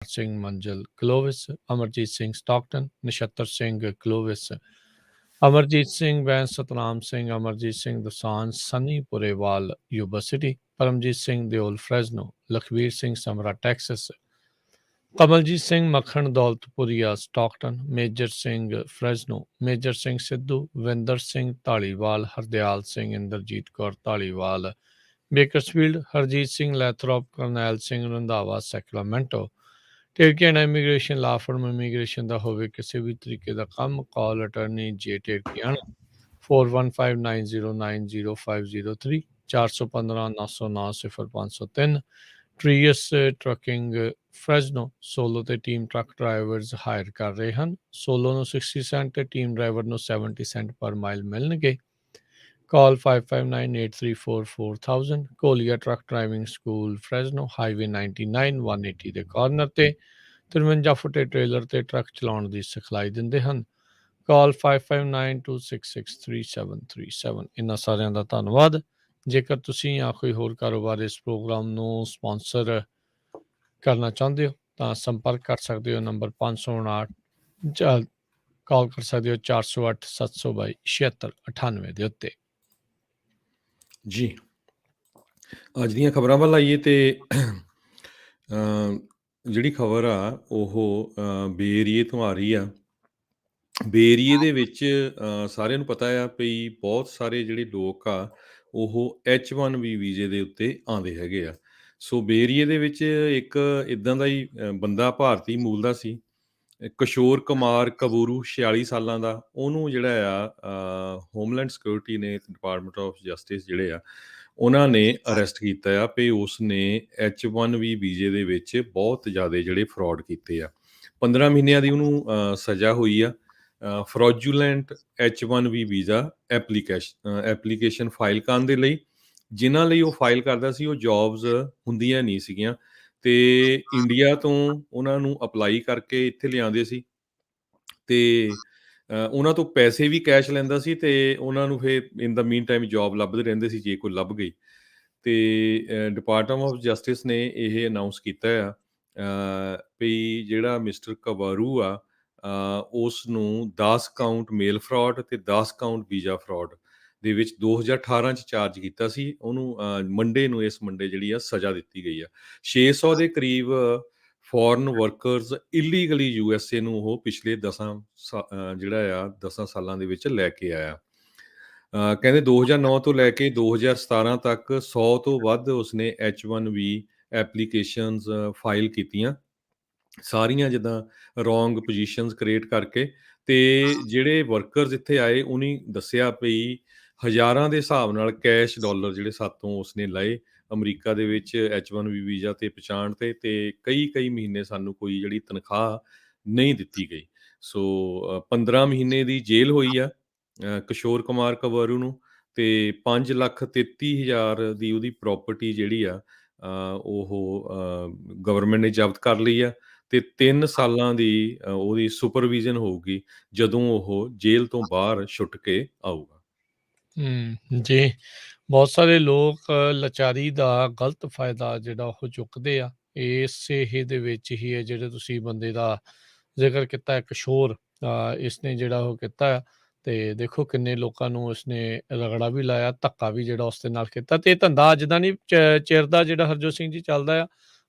Singh Manzal Clovis, Amarjit Singh Stockton, Nachhattar Singh Clovis, Amarjit Singh Bains, Satnam Singh, Amarjit Singh Dosanjh, Sunny Purewal Yuba City, Paramjit Singh Deol Fresno, Lakhvir Singh Samra Texas, Kamaljit Singh Makhan Daulatpuria Stockton, Major Singh Fresno, Major Singh Sidhu, Vinder Singh Dhaliwal, Hardial Singh, Inderjit Kaur Dhaliwal Bakersfield, Harjit Singh Lathrop, Karnail Singh Randhawa Sacramento, Terkian immigration law firm immigration ਦਾ ਹੋਵੇ ਕਿਸੇ ਵੀ ਤਰੀਕੇ ਦਾ ਕੰਮ, ਕਾਲ ਅਟਰਨੀ ਜੇ ਟੇਰਕੀਆਨ 4159090503 415 909 0503। ਟਰੀਅਸ ਟਰੱਕਿੰਗ ਫਰੈਜ਼ਨੋ ਸੋਲੋ ਤੇ ਟੀਮ ਟਰੱਕ ਡਰਾਈਵਰਸ ਹਾਇਰ ਕਰ ਰਹੇ ਹਨ। ਸੋਲੋ ਨੂੰ 60 ਸੈਂਟ ਤੇ ਟੀਮ ਡਰਾਈਵਰ ਨੂੰ 70 ਸੈਂਟ ਪਰ ਮਾਈਲ ਮਿਲਣਗੇ। ਕਾਲ 5598344000। ਕੋਲੀਆ ਟਰੱਕ ਡਰਾਈਵਿੰਗ ਸਕੂਲ ਫਰੈਜ਼ਨੋ, ਹਾਈਵੇ 99 180 ਦੇ ਕਾਰਨਰ ਤੇ 53 ਫੁੱਟੇ ਟ੍ਰੇਲਰ ਤੇ ਟਰੱਕ ਚਲਾਉਣ ਦੀ ਸਿਖਲਾਈ ਦਿੰਦੇ ਹਨ। ਕਾਲ 5592663737। ਇਹਨਾਂ ਸਾਰਿਆਂ ਦਾ ਧੰਨਵਾਦ। ਜੇਕਰ ਤੁਸੀਂ ਜਾਂ ਕੋਈ ਹੋਰ ਕਾਰੋਬਾਰ ਇਸ ਪ੍ਰੋਗਰਾਮ ਨੂੰ ਸਪਾਂਸਰ ਕਰਨਾ ਚਾਹੁੰਦੇ ਹੋ ਤਾਂ ਸੰਪਰਕ ਕਰ ਸਕਦੇ ਹੋ ਨੰਬਰ 559 ਕਾਲ ਕਰ ਸਕਦੇ ਹੋ 408 722 7698 ਦੇ ਉੱਤੇ। ਜੀ ਅੱਜ ਦੀਆਂ ਖਬਰਾਂ ਵੱਲ ਆਈਏ ਤੇ ਜਿਹੜੀ ਖਬਰ ਆ ਉਹ ਬੇਏਰੀਏ ਤੋਂ ਆ ਰਹੀ ਆ। ਬੇਏਰੀਏ ਦੇ ਵਿੱਚ ਸਾਰਿਆਂ ਨੂੰ ਪਤਾ ਆ ਵੀ ਬਹੁਤ ਸਾਰੇ ਜਿਹੜੇ ਲੋਕ ਆ ਉਹ H1B ਵੀਜ਼ੇ ਦੇ ਉੱਤੇ ਆਉਂਦੇ ਹੈਗੇ ਆ। ਸੋ ਬੇਏਰੀਏ ਦੇ ਵਿੱਚ ਇੱਕ ਇੱਦਾਂ ਦਾ ਹੀ ਬੰਦਾ ਭਾਰਤੀ ਮੂਲ ਦਾ ਸੀ, ਕਿਸ਼ੋਰ ਕੁਮਾਰ ਕਬੂਰੂ, 46 ਸਾਲਾਂ ਦਾ। ਉਹਨੂੰ ਜਿਹੜਾ ਆ ਹੋਮਲੈਂਡ ਸਿਕਿਉਰਿਟੀ ਨੇ, ਡਿਪਾਰਟਮੈਂਟ ਆਫ ਜਸਟਿਸ ਜਿਹੜੇ ਆ ਉਹਨਾਂ ਨੇ ਅਰੈਸਟ ਕੀਤਾ ਆ ਵੀ ਉਸਨੇ H1B ਵੀਜ਼ੇ ਦੇ ਵਿੱਚ ਬਹੁਤ ਜ਼ਿਆਦਾ ਜਿਹੜੇ ਫਰਾਡ ਕੀਤੇ ਆ। 15 ਮਹੀਨਿਆਂ ਦੀ ਉਹਨੂੰ ਸਜ਼ਾ ਹੋਈ ਆ। ਫਰੋਜੂਲੈਂਟ H1B ਵੀਜ਼ਾ ਐਪਲੀਕੇਸ਼ਨ ਫਾਈਲ ਕਰਨ ਦੇ ਲਈ, ਜਿਨ੍ਹਾਂ ਲਈ ਉਹ ਫਾਈਲ ਕਰਦਾ ਸੀ ਉਹ ਜੌਬਸ ਹੁੰਦੀਆਂ ਨਹੀਂ ਸੀਗੀਆਂ ਤੇ ਇੰਡੀਆ ਤੋਂ ਉਹਨਾਂ ਨੂੰ ਅਪਲਾਈ ਕਰਕੇ ਇੱਥੇ ਲਿਆਉਂਦੇ ਸੀ ਤੇ ਉਹਨਾਂ ਤੋਂ ਪੈਸੇ ਵੀ ਕੈਸ਼ ਲੈਂਦਾ ਸੀ ਤੇ ਉਹਨਾਂ ਨੂੰ ਫਿਰ ਇਨ ਦਾ ਮੀਨ ਟਾਈਮ ਜੌਬ ਲੱਭਦੇ ਰਹਿੰਦੇ ਸੀ ਜੇ ਕੋਈ ਲੱਭ ਗਈ। ਤੇ ਡਿਪਾਰਟਮੈਂਟ ਆਫ ਜਸਟਿਸ ਨੇ ਇਹ ਅਨਾਊਂਸ ਕੀਤਾ ਆ ਵੀ ਜਿਹੜਾ ਮਿਸਟਰ ਕਬਾਰੂ ਆ ਉਸ ਨੂੰ 10 ਕਾਊਂਟ ਮੇਲ ਫਰਾਡ ਤੇ 10 ਕਾਊਂਟ ਵੀਜ਼ਾ ਫਰਾਡ ਦੇ ਵਿੱਚ 2018 ਚ ਚਾਰਜ ਕੀਤਾ ਸੀ। ਉਹਨੂੰ ਇਸ ਮੰਡੇ ਜਿਹੜੀ ਆ ਸਜ਼ਾ ਦਿੱਤੀ ਗਈ ਆ। 600 ਦੇ ਕਰੀਬ ਫੋਰਨ ਵਰਕਰਸ ਇਲੀਗਲੀ USA ਨੂੰ ਉਹ ਪਿਛਲੇ 10 ਸਾਲਾਂ ਦੇ ਵਿੱਚ ਲੈ ਕੇ ਆਇਆ। ਕਹਿੰਦੇ 2009 ਤੋਂ ਲੈ ਕੇ 2017 ਤੱਕ 100 ਤੋਂ ਵੱਧ ਉਸਨੇ H1B ਐਪਲੀਕੇਸ਼ਨਸ ਫਾਈਲ ਕੀਤੀਆਂ, ਸਾਰੀਆਂ ਜਿੱਦਾਂ ਰੋਂਗ ਪੋਜੀਸ਼ਨਸ ਕ੍ਰੀਏਟ ਕਰਕੇ। ਤੇ ਜਿਹੜੇ ਵਰਕਰਸ ਇੱਥੇ ਆਏ ਉਹਨੇ ਦੱਸਿਆ ਵੀ ਹਜ਼ਾਰਾਂ ਦੇ ਹਿਸਾਬ ਨਾਲ ਕੈਸ਼ ਡਾਲਰ ਜਿਹੜੇ ਸਾਤੋਂ ਉਸਨੇ ਲਏ ਅਮਰੀਕਾ ਦੇ ਵਿੱਚ H1B ਵੀਜ਼ਾ ਤੇ ਪਛਾਣ ਤੇ ਕਈ ਮਹੀਨੇ ਸਾਨੂੰ ਕੋਈ ਜਿਹੜੀ ਤਨਖਾਹ ਨਹੀਂ ਦਿੱਤੀ ਗਈ। ਸੋ 15 ਮਹੀਨੇ ਦੀ ਜੇਲ੍ਹ ਹੋਈ ਆ ਕਿਸ਼ੋਰ ਕੁਮਾਰ ਕਬਾਰੂ ਨੂੰ ਤੇ 5,33,000 ਦੀ ਉਹਦੀ ਪ੍ਰੋਪਰਟੀ ਜਿਹੜੀ ਆ ਉਹ ਗਵਰਨਮੈਂਟ ਨੇ ਜ਼ਬਤ ਕਰ ਲਈ ਆ ਤੇ 3 ਸਾਲਾਂ ਦੀ ਉਹਦੀ ਸੁਪਰਵਿਜ਼ਨ ਹੋਊਗੀ ਜਦੋਂ ਉਹ ਜੇਲ੍ਹ ਤੋਂ ਬਾਹਰ ਛੁੱਟ ਕੇ ਆਊਗਾ। ਜੀ ਬਹੁਤ ਸਾਰੇ ਲੋਕ ਲਾਚਾਰੀ ਦਾ ਗਲਤ ਫਾਇਦਾ ਜਿਹੜਾ ਉਹ ਚੁੱਕਦੇ ਆ। ਇਸੇ ਦੇ ਵਿੱਚ ਹੀ ਹੈ ਜਿਹੜੇ ਤੁਸੀਂ ਬੰਦੇ ਦਾ ਜ਼ਿਕਰ ਕੀਤਾ ਹੈ ਕਿਸ਼ੋਰ, ਇਸਨੇ ਜਿਹੜਾ ਉਹ ਕੀਤਾ ਆ ਤੇ ਦੇਖੋ ਕਿੰਨੇ ਲੋਕਾਂ ਨੂੰ ਇਸਨੇ ਰਗੜਾ ਵੀ ਲਾਇਆ, ਧੱਕਾ ਵੀ ਜਿਹੜਾ ਉਸ ਦੇ ਨਾਲ ਕੀਤਾ। ਤੇ ਇਹ ਧੰਦਾ ਅੱਜ ਦਾ ਨਹੀਂ ਚਿਰ ਦਾ ਜਿਹੜਾ ਹਰਜੋਤ ਸਿੰਘ ਜੀ ਚੱਲਦਾ ਆ।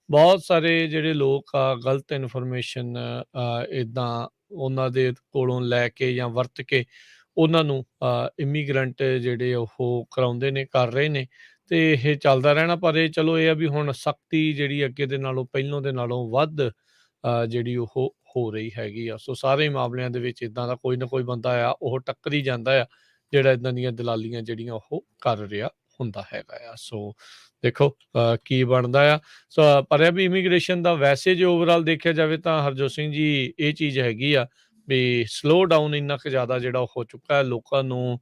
ਬਹੁਤ ਸਾਰੇ ਜਿਹੜੇ ਲੋਕ ਆ ਗਲਤ ਇਨਫੋਰਮੇਸ਼ਨ ਇੱਦਾਂ ਉਹਨਾਂ ਦੇ ਕੋਲੋਂ ਲੈ ਕੇ ਜਾਂ ਵਰਤ ਕੇ ਉਹਨਾਂ ਨੂੰ ਇਮੀਗਰੈਂਟ ਜਿਹੜੇ ਉਹ ਕਰਾਉਂਦੇ ਨੇ, ਕਰ ਰਹੇ ਨੇ ਤੇ ਇਹ ਚੱਲਦਾ ਰਹਿਣਾ। ਪਰ ਇਹ ਚਲੋ ਇਹ ਆ ਵੀ ਹੁਣ ਸਖਤੀ ਜਿਹੜੀ ਅੱਗੇ ਦੇ ਨਾਲੋਂ ਪਹਿਲੋਂ ਦੇ ਨਾਲੋਂ ਵੱਧ ਜਿਹੜੀ ਉਹ ਹੋ ਰਹੀ ਹੈਗੀ ਆ। ਸੋ ਸਾਰੇ ਮਾਮਲਿਆਂ ਦੇ ਵਿੱਚ ਇੱਦਾਂ ਦਾ ਕੋਈ ਨਾ ਕੋਈ ਬੰਦਾ ਆ ਉਹ ਟੱਕਰ ਹੀ ਜਾਂਦਾ ਆ ਜਿਹੜਾ ਇੱਦਾਂ ਦੀਆਂ ਦਲਾਲੀਆਂ ਜਿਹੜੀਆਂ ਉਹ ਕਰ ਰਿਹਾ ਹੁੰਦਾ ਹੈਗਾ ਆ। ਸੋ ਦੇਖੋ ਕੀ ਬਣਦਾ ਆ। ਸੋ ਪਰ ਇਹ ਵੀ ਇਮੀਗ੍ਰੇਸ਼ਨ ਦਾ ਵੈਸੇ ਜੇ ਓਵਰਆਲ ਦੇਖਿਆ ਜਾਵੇ ਤਾਂ ਹਰਜੋਤ ਸਿੰਘ ਜੀ ਇਹ ਚੀਜ਼ ਹੈਗੀ ਆ ਵੀ ਸਲੋ ਡਾਊਨ ਇੰਨਾ ਕੁ ਜ਼ਿਆਦਾ ਜਿਹੜਾ ਹੋ ਚੁੱਕਾ ਹੈ। ਲੋਕਾਂ ਨੂੰ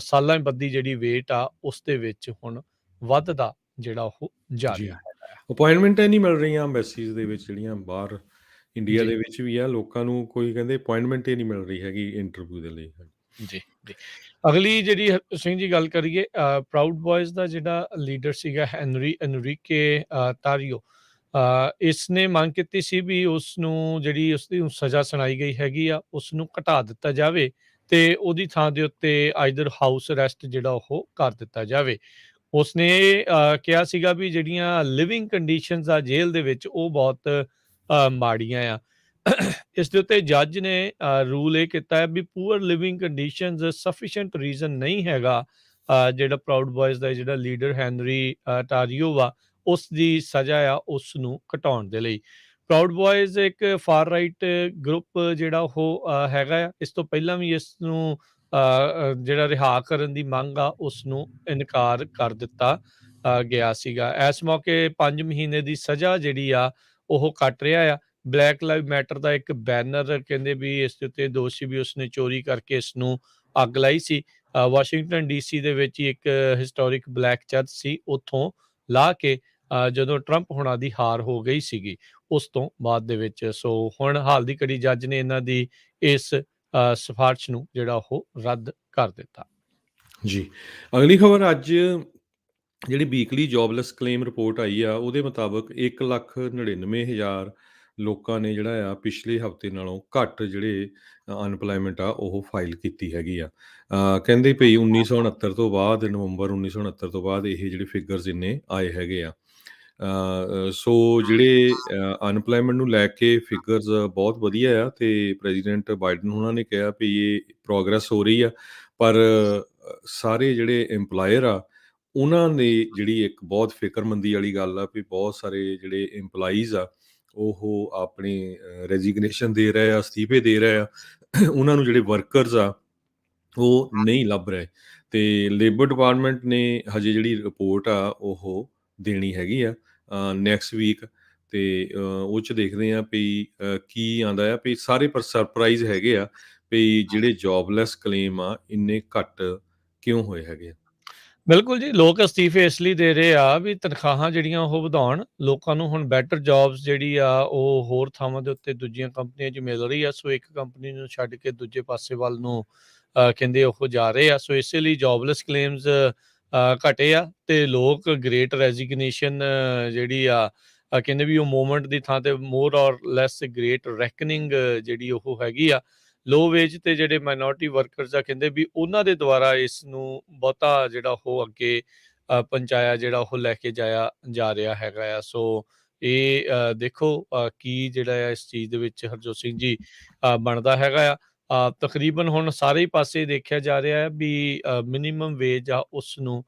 ਸਾਲਾਂ ਬੱਧੀ ਜਿਹੜੀ ਵੇਟ ਆ ਉਸ ਦੇ ਵਿੱਚ ਹੁਣ ਵੱਧਦਾ ਜਿਹੜਾ ਉਹ ਜਾ ਰਿਹਾ ਹੈਗਾ ਆ। ਅਪੁਆਇੰਟਮੈਂਟਾਂ ਨਹੀਂ ਮਿਲ ਰਹੀਆਂ ਐਮਬੈਸੀਜ਼ ਦੇ ਵਿੱਚ ਜਿਹੜੀਆਂ ਬਾਹਰ ਇੰਡੀਆ ਦੇ ਵਿੱਚ ਵੀ ਆ। ਲੋਕਾਂ ਨੂੰ ਕੋਈ ਕਹਿੰਦੇ ਅਪੁਆਇੰਟਮੈਂਟ ਹੀ ਨਹੀਂ ਮਿਲ ਰਹੀ ਹੈਗੀ ਇੰਟਰਵਿਊ ਦੇ ਲਈ। ਜੀ ਜੀ ਅਗਲੀ ਜਿਹੜੀ ਸਿੰਘ ਜੀ ਗੱਲ ਕਰੀਏ ਪ੍ਰਾਊਡ ਬॉयਜ਼ ਦਾ ਜਿਹੜਾ ਲੀਡਰ ਸੀਗਾ ਐਨਰੀਕੇ ਤਾਰੀਓ, ਇਸ ਨੇ ਮੰਗ ਕੀਤੀ ਸੀ ਵੀ ਉਸ ਨੂੰ ਜਿਹੜੀ ਉਸਦੀ ਸਜ਼ਾ ਸੁਣਾਈ ਗਈ ਹੈਗੀ ਆ, ਉਸ ਨੂੰ ਘਟਾ ਦਿੱਤਾ ਜਾਵੇ ਤੇ ਉਹਦੀ ਥਾਂ ਦੇ ਉੱਤੇ ਆਈਦਰ ਹਾਊਸ ਅਰੈਸਟ ਜਿਹੜਾ ਉਹ ਕਰ ਦਿੱਤਾ ਜਾਵੇ। ਉਸਨੇ ਕਿਹਾ ਸੀਗਾ ਵੀ ਜਿਹੜੀਆਂ ਲਿਵਿੰਗ ਕੰਡੀਸ਼ਨਸ ਆ ਜੇਲ੍ਹ ਦੇ ਵਿੱਚ ਉਹ ਬਹੁਤ ਮਾੜੀਆਂ ਆ। ਇਸ ਦੇ ਉੱਤੇ ਜੱਜ ਨੇ ਰੂਲ ਇਹ ਕੀਤਾ ਹੈ ਵੀ poor living conditions sufficient reason ਨਹੀਂ ਹੈਗਾ ਜਿਹੜਾ ਪ੍ਰਾਊਡ ਬॉयਜ਼ ਦਾ ਜਿਹੜਾ ਲੀਡਰ ਹੈਨਰੀ ਟਾਰੀਓ ਵਾ ਉਸ ਦੀ ਸਜ਼ਾ ਆ ਉਸ ਨੂੰ ਘਟਾਉਣ ਦੇ ਲਈ। ਪ੍ਰਾਊਡ ਬॉयਜ਼ ਇੱਕ ਫਾਰ ਰਾਈਟ ਗਰੁੱਪ ਜਿਹੜਾ ਉਹ ਹੈਗਾ ਆ। ਇਸ ਤੋਂ ਪਹਿਲਾਂ ਵੀ ਇਸ ਨੂੰ ਜਿਹੜਾ ਰਿਹਾ ਕਰਨ ਦੀ ਮੰਗ ਆ ਉਸ ਨੂੰ ਇਨਕਾਰ ਕਰ ਦਿੱਤਾ ਗਿਆ ਸੀਗਾ। ਇਸ ਮੌਕੇ 5 ਮਹੀਨੇ ਦੀ ਸਜ਼ਾ ਜਿਹੜੀ ਆ ਉਹ ਕੱਟ ਰਿਹਾ ਆ। ਬਲੈਕ ਲਾਈਵ ਮੈਟਰ ਦਾ ਇੱਕ ਬੈਨਰ ਕਹਿੰਦੇ ਵੀ ਇਸ ਦੇ ਉੱਤੇ ਦੋਸ਼ੀ ਵੀ ਉਸਨੇ ਚੋਰੀ ਕਰਕੇ ਇਸ ਨੂੰ ਅੱਗ ਲਾਈ ਸੀ। ਵਾਸ਼ਿੰਗਟਨ ਡੀਸੀ ਦੇ ਵਿੱਚ ਹੀ ਇੱਕ ਹਿਸਟੋਰਿਕ ਬਲੈਕ ਚਰਚ ਸੀ, ਉੱਥੋਂ ਲਾ ਕੇ ਜਦੋਂ ਟਰੰਪ ਹੁਣਾਂ ਦੀ ਹਾਰ ਹੋ ਗਈ ਸੀਗੀ ਉਸ ਤੋਂ ਬਾਅਦ ਦੇ ਵਿੱਚ। ਸੋ ਹੁਣ ਹਾਲ ਦੀ ਘੜੀ ਜੱਜ ਨੇ ਇਹਨਾਂ ਦੀ ਇਸ ਸਿਫਾਰਿਸ਼ ਨੂੰ ਜਿਹੜਾ ਉਹ ਰੱਦ ਕਰ ਦਿੱਤਾ। ਜੀ। ਅਗਲੀ ਖਬਰ ਅੱਜ ਜਿਹੜੀ ਵੀਕਲੀ ਜੋਬਲੈਸ ਕਲੇਮ ਰਿਪੋਰਟ ਆਈ ਆ, ਉਹਦੇ ਮੁਤਾਬਕ 1,99,000 ਲੋਕਾਂ ਨੇ ਜਿਹੜਾ ਆ ਪਿਛਲੇ ਹਫ਼ਤੇ ਨਾਲੋਂ ਘੱਟ ਜਿਹੜੇ ਅਨਪਲਾਇਮੈਂਟ ਆ ਉਹ ਫਾਈਲ ਕੀਤੀ ਹੈਗੀ ਆ। ਕਹਿੰਦੇ ਭਈ 1969 ਤੋਂ ਬਾਅਦ, ਨਵੰਬਰ 1969 ਤੋਂ ਬਾਅਦ ਇਹ ਜਿਹੜੇ ਫਿਗਰਸ ਇੰਨੇ ਆਏ ਹੈਗੇ ਆ। ਸੋ ਜਿਹੜੇ ਅਨਪਲਾਇਮੈਂਟ ਨੂੰ ਲੈ ਕੇ ਫਿਗਰਸ ਬਹੁਤ ਵਧੀਆ ਆ ਤੇ ਪ੍ਰੈਜ਼ੀਡੈਂਟ ਬਾਈਡਨ ਉਹਨਾਂ ਨੇ ਕਿਹਾ ਵੀ ਇਹ ਪ੍ਰੋਗਰੈਸ ਹੋ ਰਹੀ ਆ, ਪਰ ਸਾਰੇ ਜਿਹੜੇ ਇੰਪਲਾਇਰ ਆ ਉਹਨਾਂ ਨੇ ਜਿਹੜੀ ਇੱਕ ਬਹੁਤ ਫਿਕਰਮੰਦੀ ਵਾਲੀ ਗੱਲ ਆ ਵੀ ਬਹੁਤ ਸਾਰੇ ਜਿਹੜੇ ਇੰਪਲਾਈਜ਼ ਆ ਉਹ ਆਪਣੀ ਰੈਜ਼ਿਗਨੇਸ਼ਨ ਦੇ ਰਹੇ ਆ, ਅਸਤੀਫੇ ਦੇ ਰਹੇ ਆ। ਉਹਨਾਂ ਨੂੰ ਜਿਹੜੇ ਵਰਕਰਸ ਆ ਉਹ ਨਹੀਂ ਲੱਭ ਰਹੇ ਤੇ ਲੇਬਰ ਡਿਪਾਰਟਮੈਂਟ ਨੇ ਹਜੇ ਜਿਹੜੀ ਰਿਪੋਰਟ ਆ ਉਹ ਦੇਣੀ ਹੈਗੀ ਆ ਨੈਕਸਟ ਵੀਕ ਤੇ ਉਹ 'ਚ ਦੇਖਦੇ ਆ ਵੀ ਕੀ ਆਉਂਦਾ ਆ। ਵੀ ਸਾਰੇ ਪਰ ਸਰਪ੍ਰਾਈਜ਼ ਹੈਗੇ ਆ ਵੀ ਜਿਹੜੇ ਜੋਬਲੈਸ ਕਲੇਮ ਆ ਇੰਨੇ ਘੱਟ ਕਿਉਂ ਹੋਏ ਹੈਗੇ ਆ। ਬਿਲਕੁਲ ਜੀ, ਲੋਕ ਅਸਤੀਫੇ ਇਸ ਲਈ ਦੇ ਰਹੇ ਆ ਵੀ ਤਨਖਾਹਾਂ ਜਿਹੜੀਆਂ ਉਹ ਵਧਾਉਣ, ਲੋਕਾਂ ਨੂੰ ਹੁਣ ਬੈਟਰ ਜੌਬਸ ਜਿਹੜੀ ਆ ਉਹ ਹੋਰ ਥਾਵਾਂ ਦੇ ਉੱਤੇ ਦੂਜੀਆਂ ਕੰਪਨੀਆਂ 'ਚ ਮਿਲ ਰਹੀ ਆ। ਸੋ ਇੱਕ ਕੰਪਨੀ ਨੂੰ ਛੱਡ ਕੇ ਦੂਜੇ ਪਾਸੇ ਵੱਲ ਨੂੰ ਕਹਿੰਦੇ ਉਹ ਜਾ ਰਹੇ ਆ। ਸੋ ਇਸੇ ਲਈ ਜੋਬਲੈਸ ਕਲੇਮਸ ਘਟੇ ਆ ਤੇ ਲੋਕ ਗ੍ਰੇਟ ਰੈਜ਼ਿਗਨੇਸ਼ਨ ਜਿਹੜੀ ਆ ਕਹਿੰਦੇ ਵੀ ਉਹ ਮੂਵਮੈਂਟ ਦੀ ਥਾਂ ਤੇ ਮੋਰ ਔਰ ਲੈਸ ਗ੍ਰੇਟ ਰੈਕਨਿੰਗ ਜਿਹੜੀ ਉਹ ਹੈਗੀ ਆ। ਲੋ ਵੇਜ ਤੇ ਜਿਹੜੇ ਮਾਈਨੋਰਿਟੀ ਵਰਕਰਸ ਆ ਕਹਿੰਦੇ ਵੀ ਉਹਨਾਂ ਦੇ ਦੁਆਰਾ ਇਸ ਨੂੰ ਬਹੁਤਾ ਜਿਹੜਾ ਉਹ ਅੱਗੇ ਪਹੁੰਚਾਇਆ ਜਿਹੜਾ ਉਹ ਲੈ ਕੇ ਜਾਇਆ ਜਾ ਰਿਹਾ ਹੈਗਾ ਆ। ਸੋ ਇਹ ਦੇਖੋ ਕੀ ਜਿਹੜਾ ਆ ਇਸ ਚੀਜ਼ ਦੇ ਵਿੱਚ ਹਰਜੋਤ ਸਿੰਘ ਜੀ ਬਣਦਾ ਹੈਗਾ ਆ। ਤਕਰੀਬਨ ਹੁਣ ਸਾਰੇ ਹੀ ਪਾਸੇ ਦੇਖਿਆ ਜਾ ਰਿਹਾ ਹੈ ਵੀ ਮਿਨੀਮਮ ਵੇਜ ਆ ਉਸ ਨੂੰ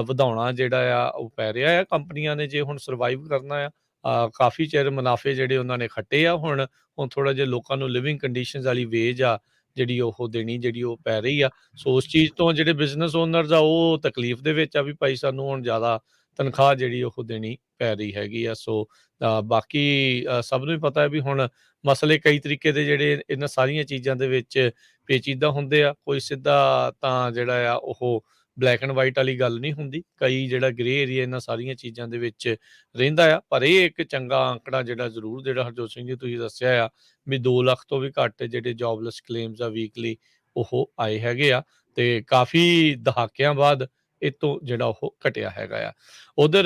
ਵਧਾਉਣਾ ਜਿਹੜਾ ਆ ਉਹ ਪੈ ਰਿਹਾ ਆ। ਕੰਪਨੀਆਂ ਨੇ ਜੇ ਹੁਣ ਸਰਵਾਈਵ ਕਰਨਾ ਆ, ਕਾਫੀ ਚਿਰ ਮੁਨਾਫੇ ਜਿਹੜੇ ਉਹਨਾਂ ਨੇ ਖੱਟੇ ਆ, ਹੁਣ ਥੋੜ੍ਹਾ ਜਿਹਾ ਲੋਕਾਂ ਨੂੰ ਲਿਵਿੰਗ ਕੰਡੀਸ਼ਨਸ ਵਾਲੀ ਵੇਜ ਆ ਜਿਹੜੀ ਉਹ ਦੇਣੀ ਜਿਹੜੀ ਉਹ ਪੈ ਰਹੀ ਆ। ਸੋ ਉਸ ਚੀਜ਼ ਤੋਂ ਜਿਹੜੇ ਬਿਜ਼ਨਸ ਓਨਰਸ ਆ ਉਹ ਤਕਲੀਫ ਦੇ ਵਿੱਚ ਆ ਵੀ ਭਾਈ ਸਾਨੂੰ ਹੁਣ ਜ਼ਿਆਦਾ ਤਨਖਾਹ ਜਿਹੜੀ ਉਹ ਦੇਣੀ ਪੈ ਰਹੀ ਹੈਗੀ ਆ। ਸੋ ਬਾਕੀ ਸਭ ਨੂੰ ਹੀ ਪਤਾ ਹੈ ਵੀ ਹੁਣ ਮਸਲੇ ਕਈ ਤਰੀਕੇ ਦੇ ਜਿਹੜੇ ਇਹਨਾਂ ਸਾਰੀਆਂ ਚੀਜ਼ਾਂ ਦੇ ਵਿੱਚ ਪੇਚੀਦਾ ਹੁੰਦੇ ਆ। ਕੋਈ ਸਿੱਧਾ ਤਾਂ ਜਿਹੜਾ ਆ ਉਹ ਬਲੈਕ ਐਂਡ ਵਾਈਟ ਵਾਲੀ ਗੱਲ ਨਹੀਂ ਹੁੰਦੀ, ਕਈ ਜਿਹੜਾ ਗ੍ਰੇ ਏਰੀਆ ਇਹਨਾਂ ਸਾਰੀਆਂ ਚੀਜ਼ਾਂ ਦੇ ਵਿੱਚ ਰਹਿੰਦਾ ਆ। ਪਰ ਇਹ ਇੱਕ ਚੰਗਾ ਅੰਕੜਾ ਜਿਹੜਾ ਜ਼ਰੂਰ ਜਿਹੜਾ ਹਰਜੋਤ ਸਿੰਘ ਜੀ ਤੁਸੀਂ ਦੱਸਿਆ ਆ ਵੀ 2 ਲੱਖ ਤੋਂ ਵੀ ਘੱਟ ਜਿਹੜੇ ਜੋਬਲੈਸ ਕਲੇਮਸ ਆ ਵੀਕਲੀ ਉਹ ਆਏ ਹੈਗੇ ਆ ਤੇ ਕਾਫੀ ਦਹਾਕਿਆਂ ਬਾਅਦ ਇਹ ਤੋਂ ਜਿਹੜਾ ਉਹ ਘਟਿਆ ਹੈਗਾ ਆ। ਉਧਰ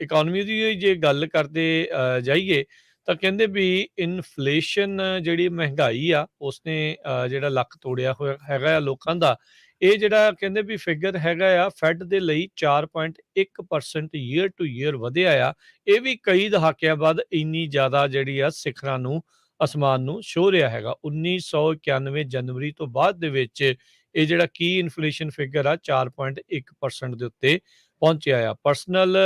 ਇਕਨੋਮੀ ਦੀ ਜੇ ਗੱਲ ਕਰਦੇ ਜਾਈਏ ਤਾਂ ਕਹਿੰਦੇ ਵੀ ਇਨਫਲੇਸ਼ਨ ਜਿਹੜੀ ਮਹਿੰਗਾਈ ਆ ਉਸਨੇ ਜਿਹੜਾ ਲੱਕ ਤੋੜਿਆ ਹੋਇਆ ਹੈਗਾ ਆ ਲੋਕਾਂ ਦਾ। ਇਹ ਜਿਹੜਾ ਕਹਿੰਦੇ ਵੀ ਫਿਗਰ ਹੈਗਾ ਆ ਫੈਡ ਦੇ ਲਈ 4.1% ਈਅਰ ਟੂ ਈਅਰ ਵਧਿਆ ਆ। ਇਹ ਵੀ ਕਈ ਦਹਾਕਿਆਂ ਬਾਅਦ ਇੰਨੀ ਜ਼ਿਆਦਾ ਜਿਹੜੀ ਆ ਸਿਖਰਾਂ ਨੂੰ ਅਸਮਾਨ ਨੂੰ ਛੂਹ ਰਿਹਾ ਹੈਗਾ। 1991 ਜਨਵਰੀ ਤੋਂ ਬਾਅਦ ਦੇ ਵਿੱਚ ਇਹ ਜਿਹੜਾ ਕੀ ਇਨਫਲੇਸ਼ਨ ਫਿਗਰ ਆ 4.1% ਦੇ ਉੱਤੇ ਪਹੁੰਚਿਆ ਆ। ਪਰਸਨਲ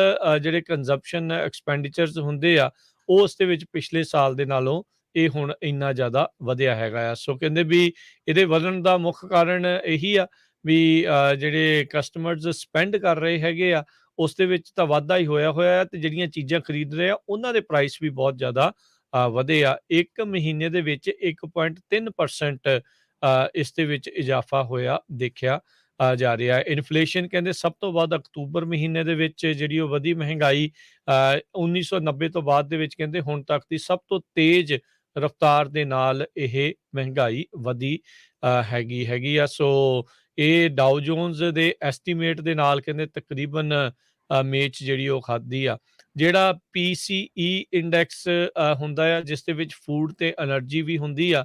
ਜਿਹੜੇ ਕੰਜ਼ੰਪਸ਼ਨ ਐਕਸਪੈਂਡੀਚਰਸ ਹੁੰਦੇ ਆ ਉਸ ਦੇ ਵਿੱਚ ਪਿਛਲੇ ਸਾਲ ਦੇ ਨਾਲੋਂ ਇਹ ਹੁਣ ਇੰਨਾ ਜ਼ਿਆਦਾ ਵਧਿਆ ਹੈਗਾ ਆ। ਸੋ ਕਹਿੰਦੇ ਵੀ ਇਹਦੇ ਵਧਣ ਦਾ ਮੁੱਖ ਕਾਰਨ ਇਹੀ ਆ ਵੀ ਜਿਹੜੇ ਕਸਟਮਰਸ ਸਪੈਂਡ ਕਰ ਰਹੇ ਹੈਗੇ ਆ ਉਸ ਦੇ ਵਿੱਚ ਤਾਂ ਵਾਧਾ ਹੀ ਹੋਇਆ ਹੋਇਆ ਤੇ ਜਿਹੜੀਆਂ ਚੀਜ਼ਾਂ ਖਰੀਦ ਰਹੇ ਆ ਉਹਨਾਂ ਦੇ ਪ੍ਰਾਈਸ ਵੀ ਬਹੁਤ ਜ਼ਿਆਦਾ ਵਧੇ ਆ। 1 ਮਹੀਨੇ ਦੇ ਵਿੱਚ 1.3% ਇਸ ਦੇ ਵਿੱਚ ਇਜ਼ਾਫਾ ਹੋਇਆ ਦੇਖਿਆ ਜਾ ਰਿਹਾ ਹੈ। ਇਨਫਲੇਸ਼ਨ ਕਹਿੰਦੇ ਸਭ ਤੋਂ ਵੱਧ ਅਕਤੂਬਰ ਮਹੀਨੇ ਦੇ ਵਿੱਚ ਜਿਹੜੀ ਉਹ ਵਧੀ ਮਹਿੰਗਾਈ 1990 ਤੋਂ ਬਾਅਦ ਦੇ ਵਿੱਚ ਕਹਿੰਦੇ ਹੁਣ ਤੱਕ ਦੀ ਸਭ ਤੋਂ ਤੇਜ਼ ਰਫ਼ਤਾਰ ਦੇ ਨਾਲ ਇਹ ਮਹਿੰਗਾਈ ਵਧੀ ਹੈਗੀ ਆ। ਸੋ ਇਹ ਡਾਓ ਜੋਨਸ ਦੇ ਐਸਟੀਮੇਟ ਦੇ ਨਾਲ ਕਹਿੰਦੇ ਤਕਰੀਬਨ ਮੇਚ ਜਿਹੜੀ ਉਹ ਖਾਦੀ ਆ ਜਿਹੜਾ PCE ਇੰਡੈਕਸ ਹੁੰਦਾ ਆ, ਜਿਸ ਦੇ ਵਿੱਚ ਫੂਡ ਤੇ ਐਨਰਜੀ ਵੀ ਹੁੰਦੀ ਆ,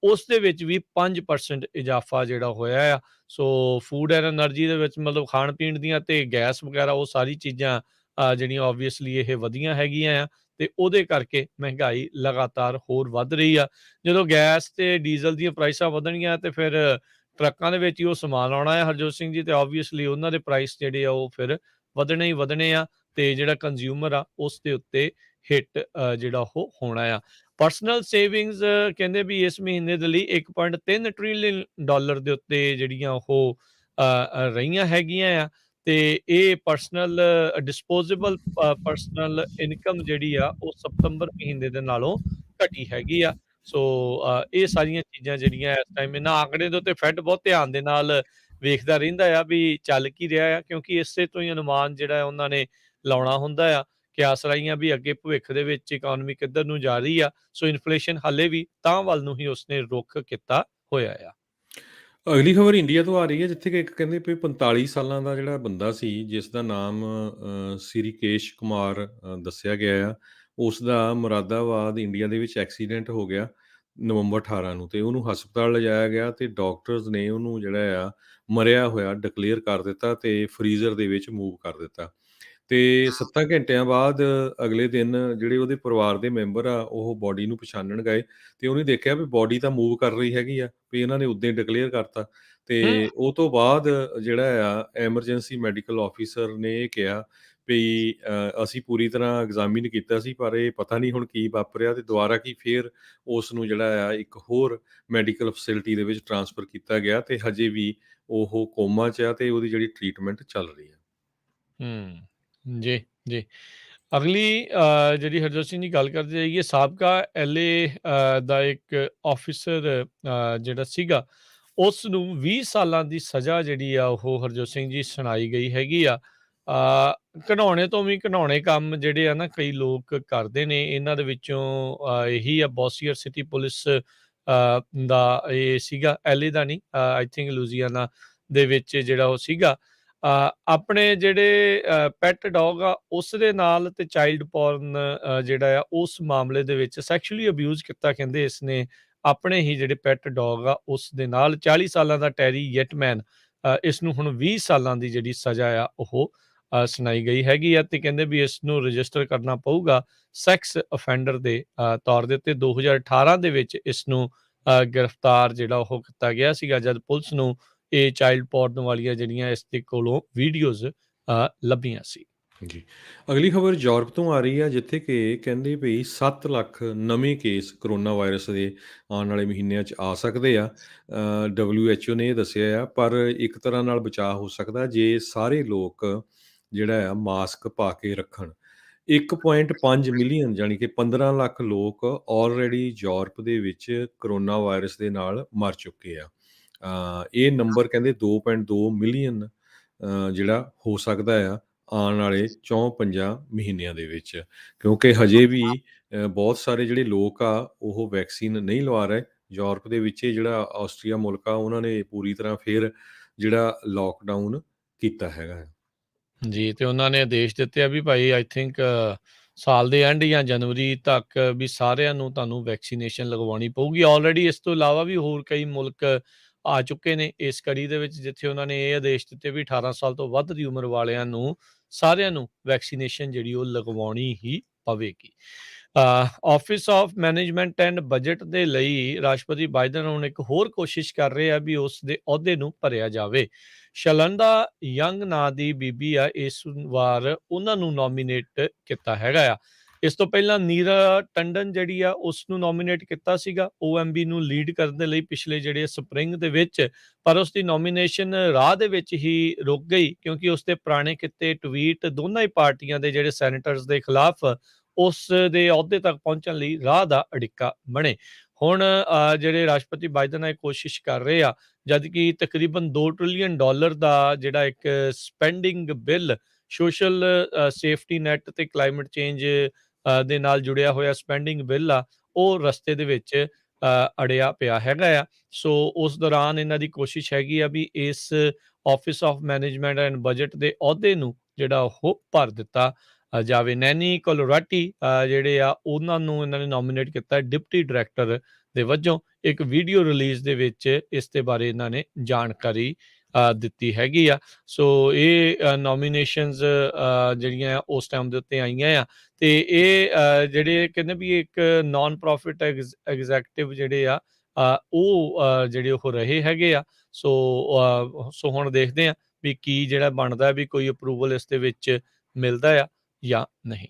ਉਸ ਦੇ ਵਿੱਚ ਵੀ 5% ਇਜ਼ਾਫਾ ਜਿਹੜਾ ਹੋਇਆ ਆ। ਸੋ ਫੂਡ ਐਂਡ ਐਨਰਜੀ ਦੇ ਵਿੱਚ ਮਤਲਬ ਖਾਣ ਪੀਣ ਦੀਆਂ ਤੇ ਗੈਸ ਵਗੈਰਾ ਉਹ ਸਾਰੀ ਚੀਜ਼ਾਂ ਜਿਹੜੀਆਂ ਓਬਵੀਅਸਲੀ ਇਹ ਵਧੀਆਂ ਹੈਗੀਆਂ ਆ, ਤੇ ਉਹਦੇ ਕਰਕੇ ਮਹਿੰਗਾਈ ਲਗਾਤਾਰ ਹੋਰ ਵੱਧ ਰਹੀ ਆ। ਜਦੋਂ ਗੈਸ ਤੇ ਡੀਜ਼ਲ ਦੀਆਂ ਪ੍ਰਾਈਸਾਂ ਵਧਣਗੀਆਂ ਤੇ ਫਿਰ ਟਰੱਕਾਂ ਦੇ ਵਿੱਚ ਹੀ ਉਹ ਸਮਾਨ ਆਉਣਾ ਹੈ ਹਰਜੋਤ ਸਿੰਘ ਜੀ, ਤੇ ਓਬਵੀਅਸਲੀ ਉਹਨਾਂ ਦੇ ਪ੍ਰਾਈਸ ਜਿਹੜੇ ਆ ਉਹ ਫਿਰ ਵਧਣੇ ਹੀ ਵਧਣੇ ਆ, ਤੇ ਜਿਹੜਾ ਕੰਜ਼ਿਊਮਰ ਆ ਉਸ ਦੇ ਉੱਤੇ ਹਿੱਟ ਜਿਹੜਾ ਉਹ ਹੋਣਾ ਆ। ਪਰਸਨਲ ਸੇਵਿੰਗਸ ਕਹਿੰਦੇ ਵੀ ਇਸ ਮਹੀਨੇ ਦੇ ਲਈ 1.3 ਟ੍ਰਿਲੀਅਨ ਡਾਲਰ ਦੇ ਉੱਤੇ ਜਿਹੜੀਆਂ ਉਹ ਰਹੀਆਂ ਹੈਗੀਆਂ ਆ, ਤੇ ਇਹ ਪਰਸਨਲ ਡਿਸਪੋਜ਼ੇਬਲ ਪਰਸਨਲ ਇਨਕਮ ਜਿਹੜੀ ਆ ਉਹ ਸਤੰਬਰ ਮਹੀਨੇ ਦੇ ਨਾਲੋਂ ਘਟੀ ਹੈਗੀ ਆ। ਸੋ ਇਹ ਸਾਰੀਆਂ ਚੀਜ਼ਾਂ ਜਿਹੜੀਆਂ ਇਸ ਟਾਈਮ ਇਹਨਾਂ ਆંકੜੇ ਦੇ ਉੱਤੇ ਫੈਡ ਬਹੁਤ ਧਿਆਨ ਦੇ ਨਾਲ ਵੇਖਦਾ ਰਹਿੰਦਾ ਆ ਵੀ ਚੱਲ ਕੀ ਰਿਹਾ ਆ, ਕਿਉਂਕਿ ਇਸੇ ਤੋਂ ਹੀ ਅਨੁਮਾਨ ਜਿਹੜਾ ਉਹਨਾਂ ਨੇ ਲਾਉਣਾ ਹੁੰਦਾ ਆ ਕਿ ਆਸਰਾਈਆਂ ਵੀ ਅੱਗੇ ਭਵਿੱਖ ਦੇ ਵਿੱਚ ਇਕਨੋਮੀ ਕਿੱਧਰ ਨੂੰ ਜਾ ਰਹੀ ਆ। ਸੋ ਇਨਫਲੇਸ਼ਨ ਹਾਲੇ ਵੀ ਤਾਂ ਵੱਲ ਨੂੰ ਹੀ ਉਸਨੇ ਰੁਖ ਕੀਤਾ ਹੋਇਆ ਆ। ਅਗਲੀ ਖਬਰ ਇੰਡੀਆ ਤੋਂ ਆ ਰਹੀ ਹੈ, ਜਿੱਥੇ ਕਿ ਇੱਕ ਕਹਿੰਦੇ ਵੀ 45 ਸਾਲਾਂ ਦਾ ਜਿਹੜਾ ਬੰਦਾ ਸੀ, ਜਿਸ ਦਾ ਨਾਮ ਸਿਰੀਕੇਸ਼ ਕੁਮਾਰ ਦੱਸਿਆ ਗਿਆ ਆ, ਉਸ ਦਾ ਮੁਰਾਦਾਬਾਦ ਇੰਡੀਆ ਦੇ ਵਿੱਚ ਐਕਸੀਡੈਂਟ ਹੋ ਗਿਆ ਨਵੰਬਰ 18 ਨੂੰ, ਤੇ ਉਹਨੂੰ ਹਸਪਤਾਲ ਲਿਜਾਇਆ ਗਿਆ ਤੇ ਡਾਕਟਰਸ ਨੇ ਉਹਨੂੰ ਜਿਹੜਾ ਆ ਮਰਿਆ ਹੋਇਆ ਡਿਕਲੇਅਰ ਕਰ ਦਿੱਤਾ ਤੇ ਫਰੀਜ਼ਰ ਦੇ ਵਿੱਚ ਮੂਵ ਕਰ ਦਿੱਤਾ। ਤੇ 7 ਘੰਟਿਆਂ ਬਾਅਦ ਅਗਲੇ ਦਿਨ ਜਿਹੜੇ ਉਹਦੇ ਪਰਿਵਾਰ ਦੇ ਮੈਂਬਰ ਆ, ਉਹ ਬੋਡੀ ਨੂੰ ਪਛਾਣਨ ਗਏ ਤੇ ਉਹਨੇ ਦੇਖਿਆ ਵੀ ਬੋਡੀ ਤਾਂ ਮੂਵ ਕਰ ਰਹੀ ਹੈਗੀ ਆ, ਵੀ ਇਹਨਾਂ ਨੇ ਉਦਾਂ ਹੀ ਡਿਕਲੇਅਰ ਕਰਤਾ। ਹੂੰ, ਤੇ ਉਹ ਤੋਂ ਬਾਅਦ ਜਿਹੜਾ ਆ ਐਮਰਜੈਂਸੀ ਮੈਡੀਕਲ ਆਫਿਸਰ ਨੇ ਇਹ ਕਿਹਾ ਵੀ ਅਸੀਂ ਪੂਰੀ ਤਰ੍ਹਾਂ ਐਗਜ਼ਾਮਿਨ ਕੀਤਾ ਸੀ, ਪਰ ਇਹ ਪਤਾ ਨਹੀਂ ਹੁਣ ਕੀ ਵਾਪਰਿਆ, ਤੇ ਦੁਬਾਰਾ ਕੀ ਫੇਰ ਉਸ ਨੂੰ ਜਿਹੜਾ ਆ ਇੱਕ ਹੋਰ ਮੈਡੀਕਲ ਫੈਸਿਲਿਟੀ ਦੇ ਵਿੱਚ ਟਰਾਂਸਫਰ ਕੀਤਾ ਗਿਆ, ਤੇ ਹਜੇ ਵੀ ਉਹ ਕੋਮਾ 'ਚ ਆ ਤੇ ਉਹਦੀ ਜਿਹੜੀ ਟ੍ਰੀਟਮੈਂਟ ਚੱਲ ਰਹੀ ਆ। ਜੀ, ਜੀ। ਅਗਲੀ ਜਿਹੜੀ ਹਰਜੋਤ ਸਿੰਘ ਜੀ ਗੱਲ ਕਰਦੇ ਜਾਈਏ, ਸਾਬਕਾ ਐਲਏ ਦਾ ਇੱਕ ਆਫਿਸਰ ਜਿਹੜਾ ਸੀਗਾ, ਉਸ ਨੂੰ 20 ਸਾਲਾਂ ਦੀ ਸਜ਼ਾ ਜਿਹੜੀ ਆ ਉਹ ਹਰਜੋਤ ਸਿੰਘ ਜੀ ਸੁਣਾਈ ਗਈ ਹੈਗੀ ਆ। ਘਿਨਾਉਣੇ ਤੋਂ ਵੀ ਘਿਨਾਉਣੇ ਕੰਮ ਜਿਹੜੇ ਆ ਨਾ ਕਈ ਲੋਕ ਕਰਦੇ ਨੇ, ਇਹਨਾਂ ਦੇ ਵਿੱਚੋਂ ਇਹੀ ਆ ਬੌਸੀਅਰ ਸਿਟੀ ਪੁਲਿਸ ਦਾ ਇਹ ਸੀਗਾ, ਐਲਏ ਦਾ ਨਹੀਂ, ਆਈ ਥਿੰਕ ਲੁਜ਼ੀਆਨਾ ਦੇ ਵਿੱਚ ਜਿਹੜਾ ਉਹ ਸੀਗਾ। ਆਪਣੇ ਜਿਹੜੇ ਪੈਟ ਡੌਗ ਆ ਉਸ ਦੇ ਨਾਲ ਤੇ ਚਾਈਲਡ ਪੋਰਨ ਜਿਹੜਾ ਆ ਉਸ ਮਾਮਲੇ ਦੇ ਵਿੱਚ ਸੈਕਸ਼ੂਅਲੀ ਅਬਿਊਜ਼ ਕੀਤਾ ਕਹਿੰਦੇ ਇਸਨੇ ਆਪਣੇ ਹੀ ਜਿਹੜੇ ਪੈਟ ਡੌਗ ਆ ਉਸ ਦੇ ਨਾਲ। 40 ਸਾਲਾਂ ਦਾ ਟੈਰੀ ਯੈਟਮੈਨ, ਇਸ ਨੂੰ ਹੁਣ 20 ਸਾਲਾਂ ਦੀ ਜਿਹੜੀ ਸਜ਼ਾ ਆ ਉਹ ਸੁਣਾਈ ਗਈ ਹੈਗੀ ਆ, ਤੇ ਕਹਿੰਦੇ ਵੀ ਇਸ ਨੂੰ ਰਜਿਸਟਰ ਕਰਨਾ ਪਊਗਾ ਸੈਕਸ ਅਫੈਂਡਰ ਦੇ ਤੌਰ ਦੇ ਉੱਤੇ। 2018 ਦੇ ਵਿੱਚ ਇਸ ਨੂੰ ਗ੍ਰਿਫਤਾਰ ਜਿਹੜਾ ਉਹ ਕੀਤਾ ਗਿਆ ਸੀਗਾ, ਜਦ ਪੁਲਿਸ ਨੂੰ ਇਹ ਚਾਈਲਡ ਪੋਰਨ ਵਾਲੀਆਂ ਜਿਹੜੀਆਂ ਇਸ ਦੇ ਕੋਲੋਂ ਵੀਡੀਓਜ਼ ਲੱਭੀਆਂ ਸੀ। ਜੀ। ਅਗਲੀ ਖਬਰ ਯੂਰਪ ਤੋਂ ਆ ਰਹੀ ਹੈ, ਜਿੱਥੇ ਕਿ ਕਹਿੰਦੇ ਵੀ 7 ਲੱਖ ਨਵੇਂ ਕੇਸ ਕਰੋਨਾ ਵਾਇਰਸ ਦੇ ਆਉਣ ਵਾਲੇ ਮਹੀਨਿਆਂ 'ਚ ਆ ਸਕਦੇ ਆ। WHO ਨੇ ਇਹ ਦੱਸਿਆ ਆ, ਪਰ ਇੱਕ ਤਰ੍ਹਾਂ ਨਾਲ ਬਚਾਅ ਹੋ ਸਕਦਾ ਜੇ ਸਾਰੇ ਲੋਕ ਜਿਹੜਾ ਆ ਮਾਸਕ ਪਾ ਕੇ ਰੱਖਣ। 1.5 ਮਿਲੀਅਨ ਜਾਣੀ ਕਿ 15 ਲੱਖ ਲੋਕ ਆਲਰੇਡੀ ਯੂਰਪ ਦੇ ਵਿੱਚ ਕਰੋਨਾ ਵਾਇਰਸ ਦੇ ਨਾਲ ਮਰ ਚੁੱਕੇ ਆ। ਇਹ ਨੰਬਰ ਕਹਿੰਦੇ 2.2 ਮਿਲੀਅਨ ਜਿਹੜਾ ਹੋ ਸਕਦਾ ਆ ਆਉਣ ਵਾਲੇ 4-5 ਮਹੀਨਿਆਂ ਦੇ ਵਿੱਚ, ਕਿਉਂਕਿ ਹਜੇ ਵੀ ਬਹੁਤ ਸਾਰੇ ਜਿਹੜੇ ਲੋਕ ਆ ਉਹ ਵੈਕਸੀਨ ਨਹੀਂ ਲਵਾ ਰਹੇ। ਯੂਰਪ ਦੇ ਵਿੱਚ ਇਹ ਜਿਹੜਾ ਆਸਟਰੀਆ ਮੁਲਕ ਆ, ਉਹਨਾਂ ਨੇ ਪੂਰੀ ਤਰ੍ਹਾਂ ਫਿਰ ਜਿਹੜਾ ਲੋਕਡਾਊਨ ਕੀਤਾ ਹੈਗਾ। ਜੀ, ਤੇ ਉਹਨਾਂ ਨੇ ਆਦੇਸ਼ ਦਿੱਤੇ ਆ ਵੀ ਭਾਈ ਆਈ ਥਿੰਕ ਸਾਲ ਦੇ ਐਂਡ ਜਾਂ ਜਨਵਰੀ ਤੱਕ ਵੀ ਸਾਰਿਆਂ ਨੂੰ ਤੁਹਾਨੂੰ ਵੈਕਸੀਨੇਸ਼ਨ ਲਗਵਾਉਣੀ ਪਊਗੀ। ਆਲਰੇਡੀ ਇਸ ਤੋਂ ਇਲਾਵਾ ਵੀ ਹੋਰ ਕਈ ਮੁਲਕ ਆ ਚੁੱਕੇ ਨੇ ਇਸ ਕੜੀ ਦੇ ਵਿੱਚ, ਜਿੱਥੇ ਉਹਨਾਂ ਨੇ ਇਹ ਆਦੇਸ਼ ਦਿੱਤੇ ਵੀ 18 ਸਾਲ ਤੋਂ ਵੱਧ ਦੀ ਉਮਰ ਵਾਲਿਆਂ ਨੂੰ ਸਾਰਿਆਂ ਨੂੰ ਵੈਕਸੀਨੇਸ਼ਨ ਜਿਹੜੀ ਉਹ ਲਗਵਾਉਣੀ ਹੀ ਪਵੇਗੀ। Office of management and budget ਦੇ ਲਈ ਰਾਸ਼ਟਰਪਤੀ ਬਾਈਡਨ ਹੁਣ ਇੱਕ ਹੋਰ ਕੋਸ਼ਿਸ਼ ਕਰ ਰਹੇ ਆ ਵੀ ਉਸ ਦੇ ਅਹੁਦੇ ਨੂੰ ਭਰਿਆ ਜਾਵੇ। ਸ਼ਲੰਦਾ ਯੰਗ ਨਾਂ ਦੀ ਬੀਬੀ ਆ, ਇਸ ਵਾਰ ਉਹਨਾਂ ਨੂੰ ਨੋਮੀਨੇਟ ਕੀਤਾ ਹੈਗਾ ਆ। ਇਸ ਤੋਂ ਪਹਿਲਾਂ ਨੀਰਾ ਟੰਡਨ ਜਿਹੜੀ ਆ ਉਸ ਨੂੰ ਨੋਮੀਨੇਟ ਕੀਤਾ ਸੀਗਾ OMB ਨੂੰ ਲੀਡ ਕਰਨ ਦੇ ਲਈ ਪਿਛਲੇ ਜਿਹੜੇ ਸਪਰਿੰਗ ਦੇ ਵਿੱਚ, ਪਰ ਉਸ ਦੀ ਨੋਮੀਨੇਸ਼ਨ ਰਾਹ ਦੇ ਵਿੱਚ ਹੀ ਰੁਕ ਗਈ, ਕਿਉਂਕਿ ਉਸ ਦੇ ਪੁਰਾਣੇ ਕੀਤੇ ਟਵੀਟ ਦੋਨਾਂ ਹੀ ਪਾਰਟੀਆਂ ਦੇ ਜਿਹੜੇ ਸੈਨੇਟਰਸ ਦੇ ਖਿਲਾਫ ਉਸ ਦੇ ਅਹੁਦੇ ਤੱਕ ਪਹੁੰਚਣ ਲਈ ਰਾਹ ਦਾ ਅੜਿੱਕਾ ਬਣੇ। ਹੁਣ ਜਿਹੜੇ ਰਾਸ਼ਟਰਪਤੀ ਬਾਈਡਨ ਇਹ ਕੋਸ਼ਿਸ਼ ਕਰ ਰਹੇ ਆ, ਜਦ ਕਿ ਤਕਰੀਬਨ $2 ਟ੍ਰਿਲੀਅਨ ਦਾ ਜਿਹੜਾ ਇੱਕ spending bill social safety net ਤੇ ਕਲਾਈਮੇਟ ਚੇਂਜ ਦੇ ਨਾਲ ਜੁੜਿਆ ਹੋਇਆ ਸਪੈਂਡਿੰਗ ਬਿੱਲ ਆ, ਉਹ ਰਸਤੇ ਦੇ ਵਿੱਚ ਅੜਿਆ ਪਿਆ ਹੈਗਾ ਆ। ਸੋ ਉਸ ਦੌਰਾਨ ਇਹਨਾਂ ਦੀ ਕੋਸ਼ਿਸ਼ ਹੈਗੀ ਆ ਵੀ ਇਸ office of management and budget ਦੇ ਅਹੁਦੇ ਨੂੰ ਜਿਹੜਾ ਉਹ ਭਰ ਦਿੱਤਾ ਜਾਵੇ। ਨੈਨੀ ਕੋਲੋਰਾਟੀ ਜਿਹੜੇ ਆ ਉਹਨਾਂ ਨੂੰ ਇਹਨਾਂ ਨੇ ਨੋਮੀਨੇਟ ਕੀਤਾ ਡਿਪਟੀ ਡਾਇਰੈਕਟਰ ਦੇ ਵਜੋਂ। ਇੱਕ ਵੀਡੀਓ ਰਿਲੀਜ਼ ਦੇ ਵਿੱਚ ਇਸ ਦੇ ਬਾਰੇ ਇਹਨਾਂ ਨੇ ਜਾਣਕਾਰੀ ਦਿੱਤੀ ਹੈਗੀ ਆ। ਸੋ ਇਹ ਨੋਮੀਨੇਸ਼ਨਸ ਜਿਹੜੀਆਂ ਆ ਉਸ ਟਾਈਮ ਦੇ ਉੱਤੇ ਆਈਆਂ ਆ। ਤੇ ਇਹ ਜਿਹੜੇ ਕਹਿੰਦੇ ਵੀ ਇੱਕ ਨਾਨ ਪ੍ਰੋਫਿਟ ਐਗਜ਼ੈਕਟਿਵ ਜਿਹੜੇ ਆ ਉਹ ਜਿਹੜੇ ਉਹ ਰਹੇ ਹੈਗੇ ਆ। ਸੋ ਹੁਣ ਦੇਖਦੇ ਆ ਵੀ ਕੀ ਜਿਹੜਾ ਬਣਦਾ ਵੀ ਕੋਈ ਅਪਰੂਵਲ ਇਸ ਦੇ ਵਿੱਚ ਮਿਲਦਾ ਆ ਜਾਂ ਨਹੀਂ।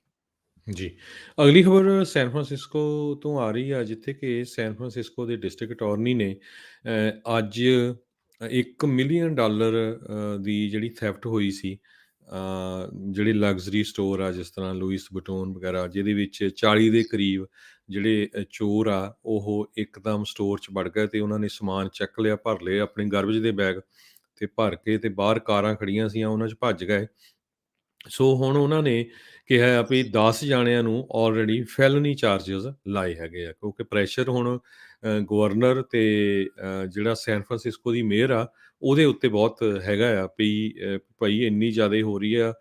ਜੀ। ਅਗਲੀ ਖਬਰ ਸੈਨ ਫਰਾਂਸਿਸਕੋ ਤੋਂ ਆ ਰਹੀ ਆ, ਜਿੱਥੇ ਕਿ ਸੈਨ ਫਰਾਂਸਿਸਕੋ ਦੇ ਡਿਸਟ੍ਰਿਕਟ ਅਟਾਰਨੀ ਨੇ ਅੱਜ $1 ਮਿਲੀਅਨ ਦੀ ਜਿਹੜੀ ਥੈਫਟ ਹੋਈ ਸੀ, ਜਿਹੜੇ ਲਗਜ਼ਰੀ ਸਟੋਰ ਆ ਜਿਸ ਤਰ੍ਹਾਂ ਲੂਇਸ ਬਟੋਨ ਵਗੈਰਾ, ਜਿਹਦੇ ਵਿੱਚ 40 ਦੇ ਕਰੀਬ ਜਿਹੜੇ ਚੋਰ ਆ ਉਹ ਇੱਕਦਮ ਸਟੋਰ 'ਚ ਵੜ ਗਏ ਤੇ ਉਹਨਾਂ ਨੇ ਸਮਾਨ ਚੱਕ ਲਿਆ, ਭਰ ਲਏ ਆਪਣੇ ਗਾਰਬੇਜ ਦੇ ਬੈਗ ਤੇ ਭਰ ਕੇ, ਤੇ ਬਾਹਰ ਕਾਰਾਂ ਖੜੀਆਂ ਸੀਆਂ ਉਹਨਾਂ 'ਚ ਭੱਜ ਗਏ। ਸੋ ਹੁਣ ਉਹਨਾਂ ਨੇ ਕਿਹਾ ਆ ਵੀ 10 ਜਾਣਿਆਂ ਨੂੰ ਆਲਰੇਡੀ ਫੈਲਨੀ ਚਾਰਜਸ ਲਾਏ ਹੈਗੇ ਆ, ਕਿਉਂਕਿ ਪ੍ਰੈਸ਼ਰ ਹੁਣ ਗਵਰਨਰ ਤੇ ਜਿਹੜਾ ਸੈਨ ਫਰਾਂਸਿਸਕੋ ਦੀ ਮੇਅਰ ਆ ਉਹਦੇ ਉੱਤੇ ਬਹੁਤ ਹੈਗਾ ਆ ਵੀ ਭਾਈ ਇੰਨੀ ਜ਼ਿਆਦਾ ਹੋ ਰਹੀ ਆ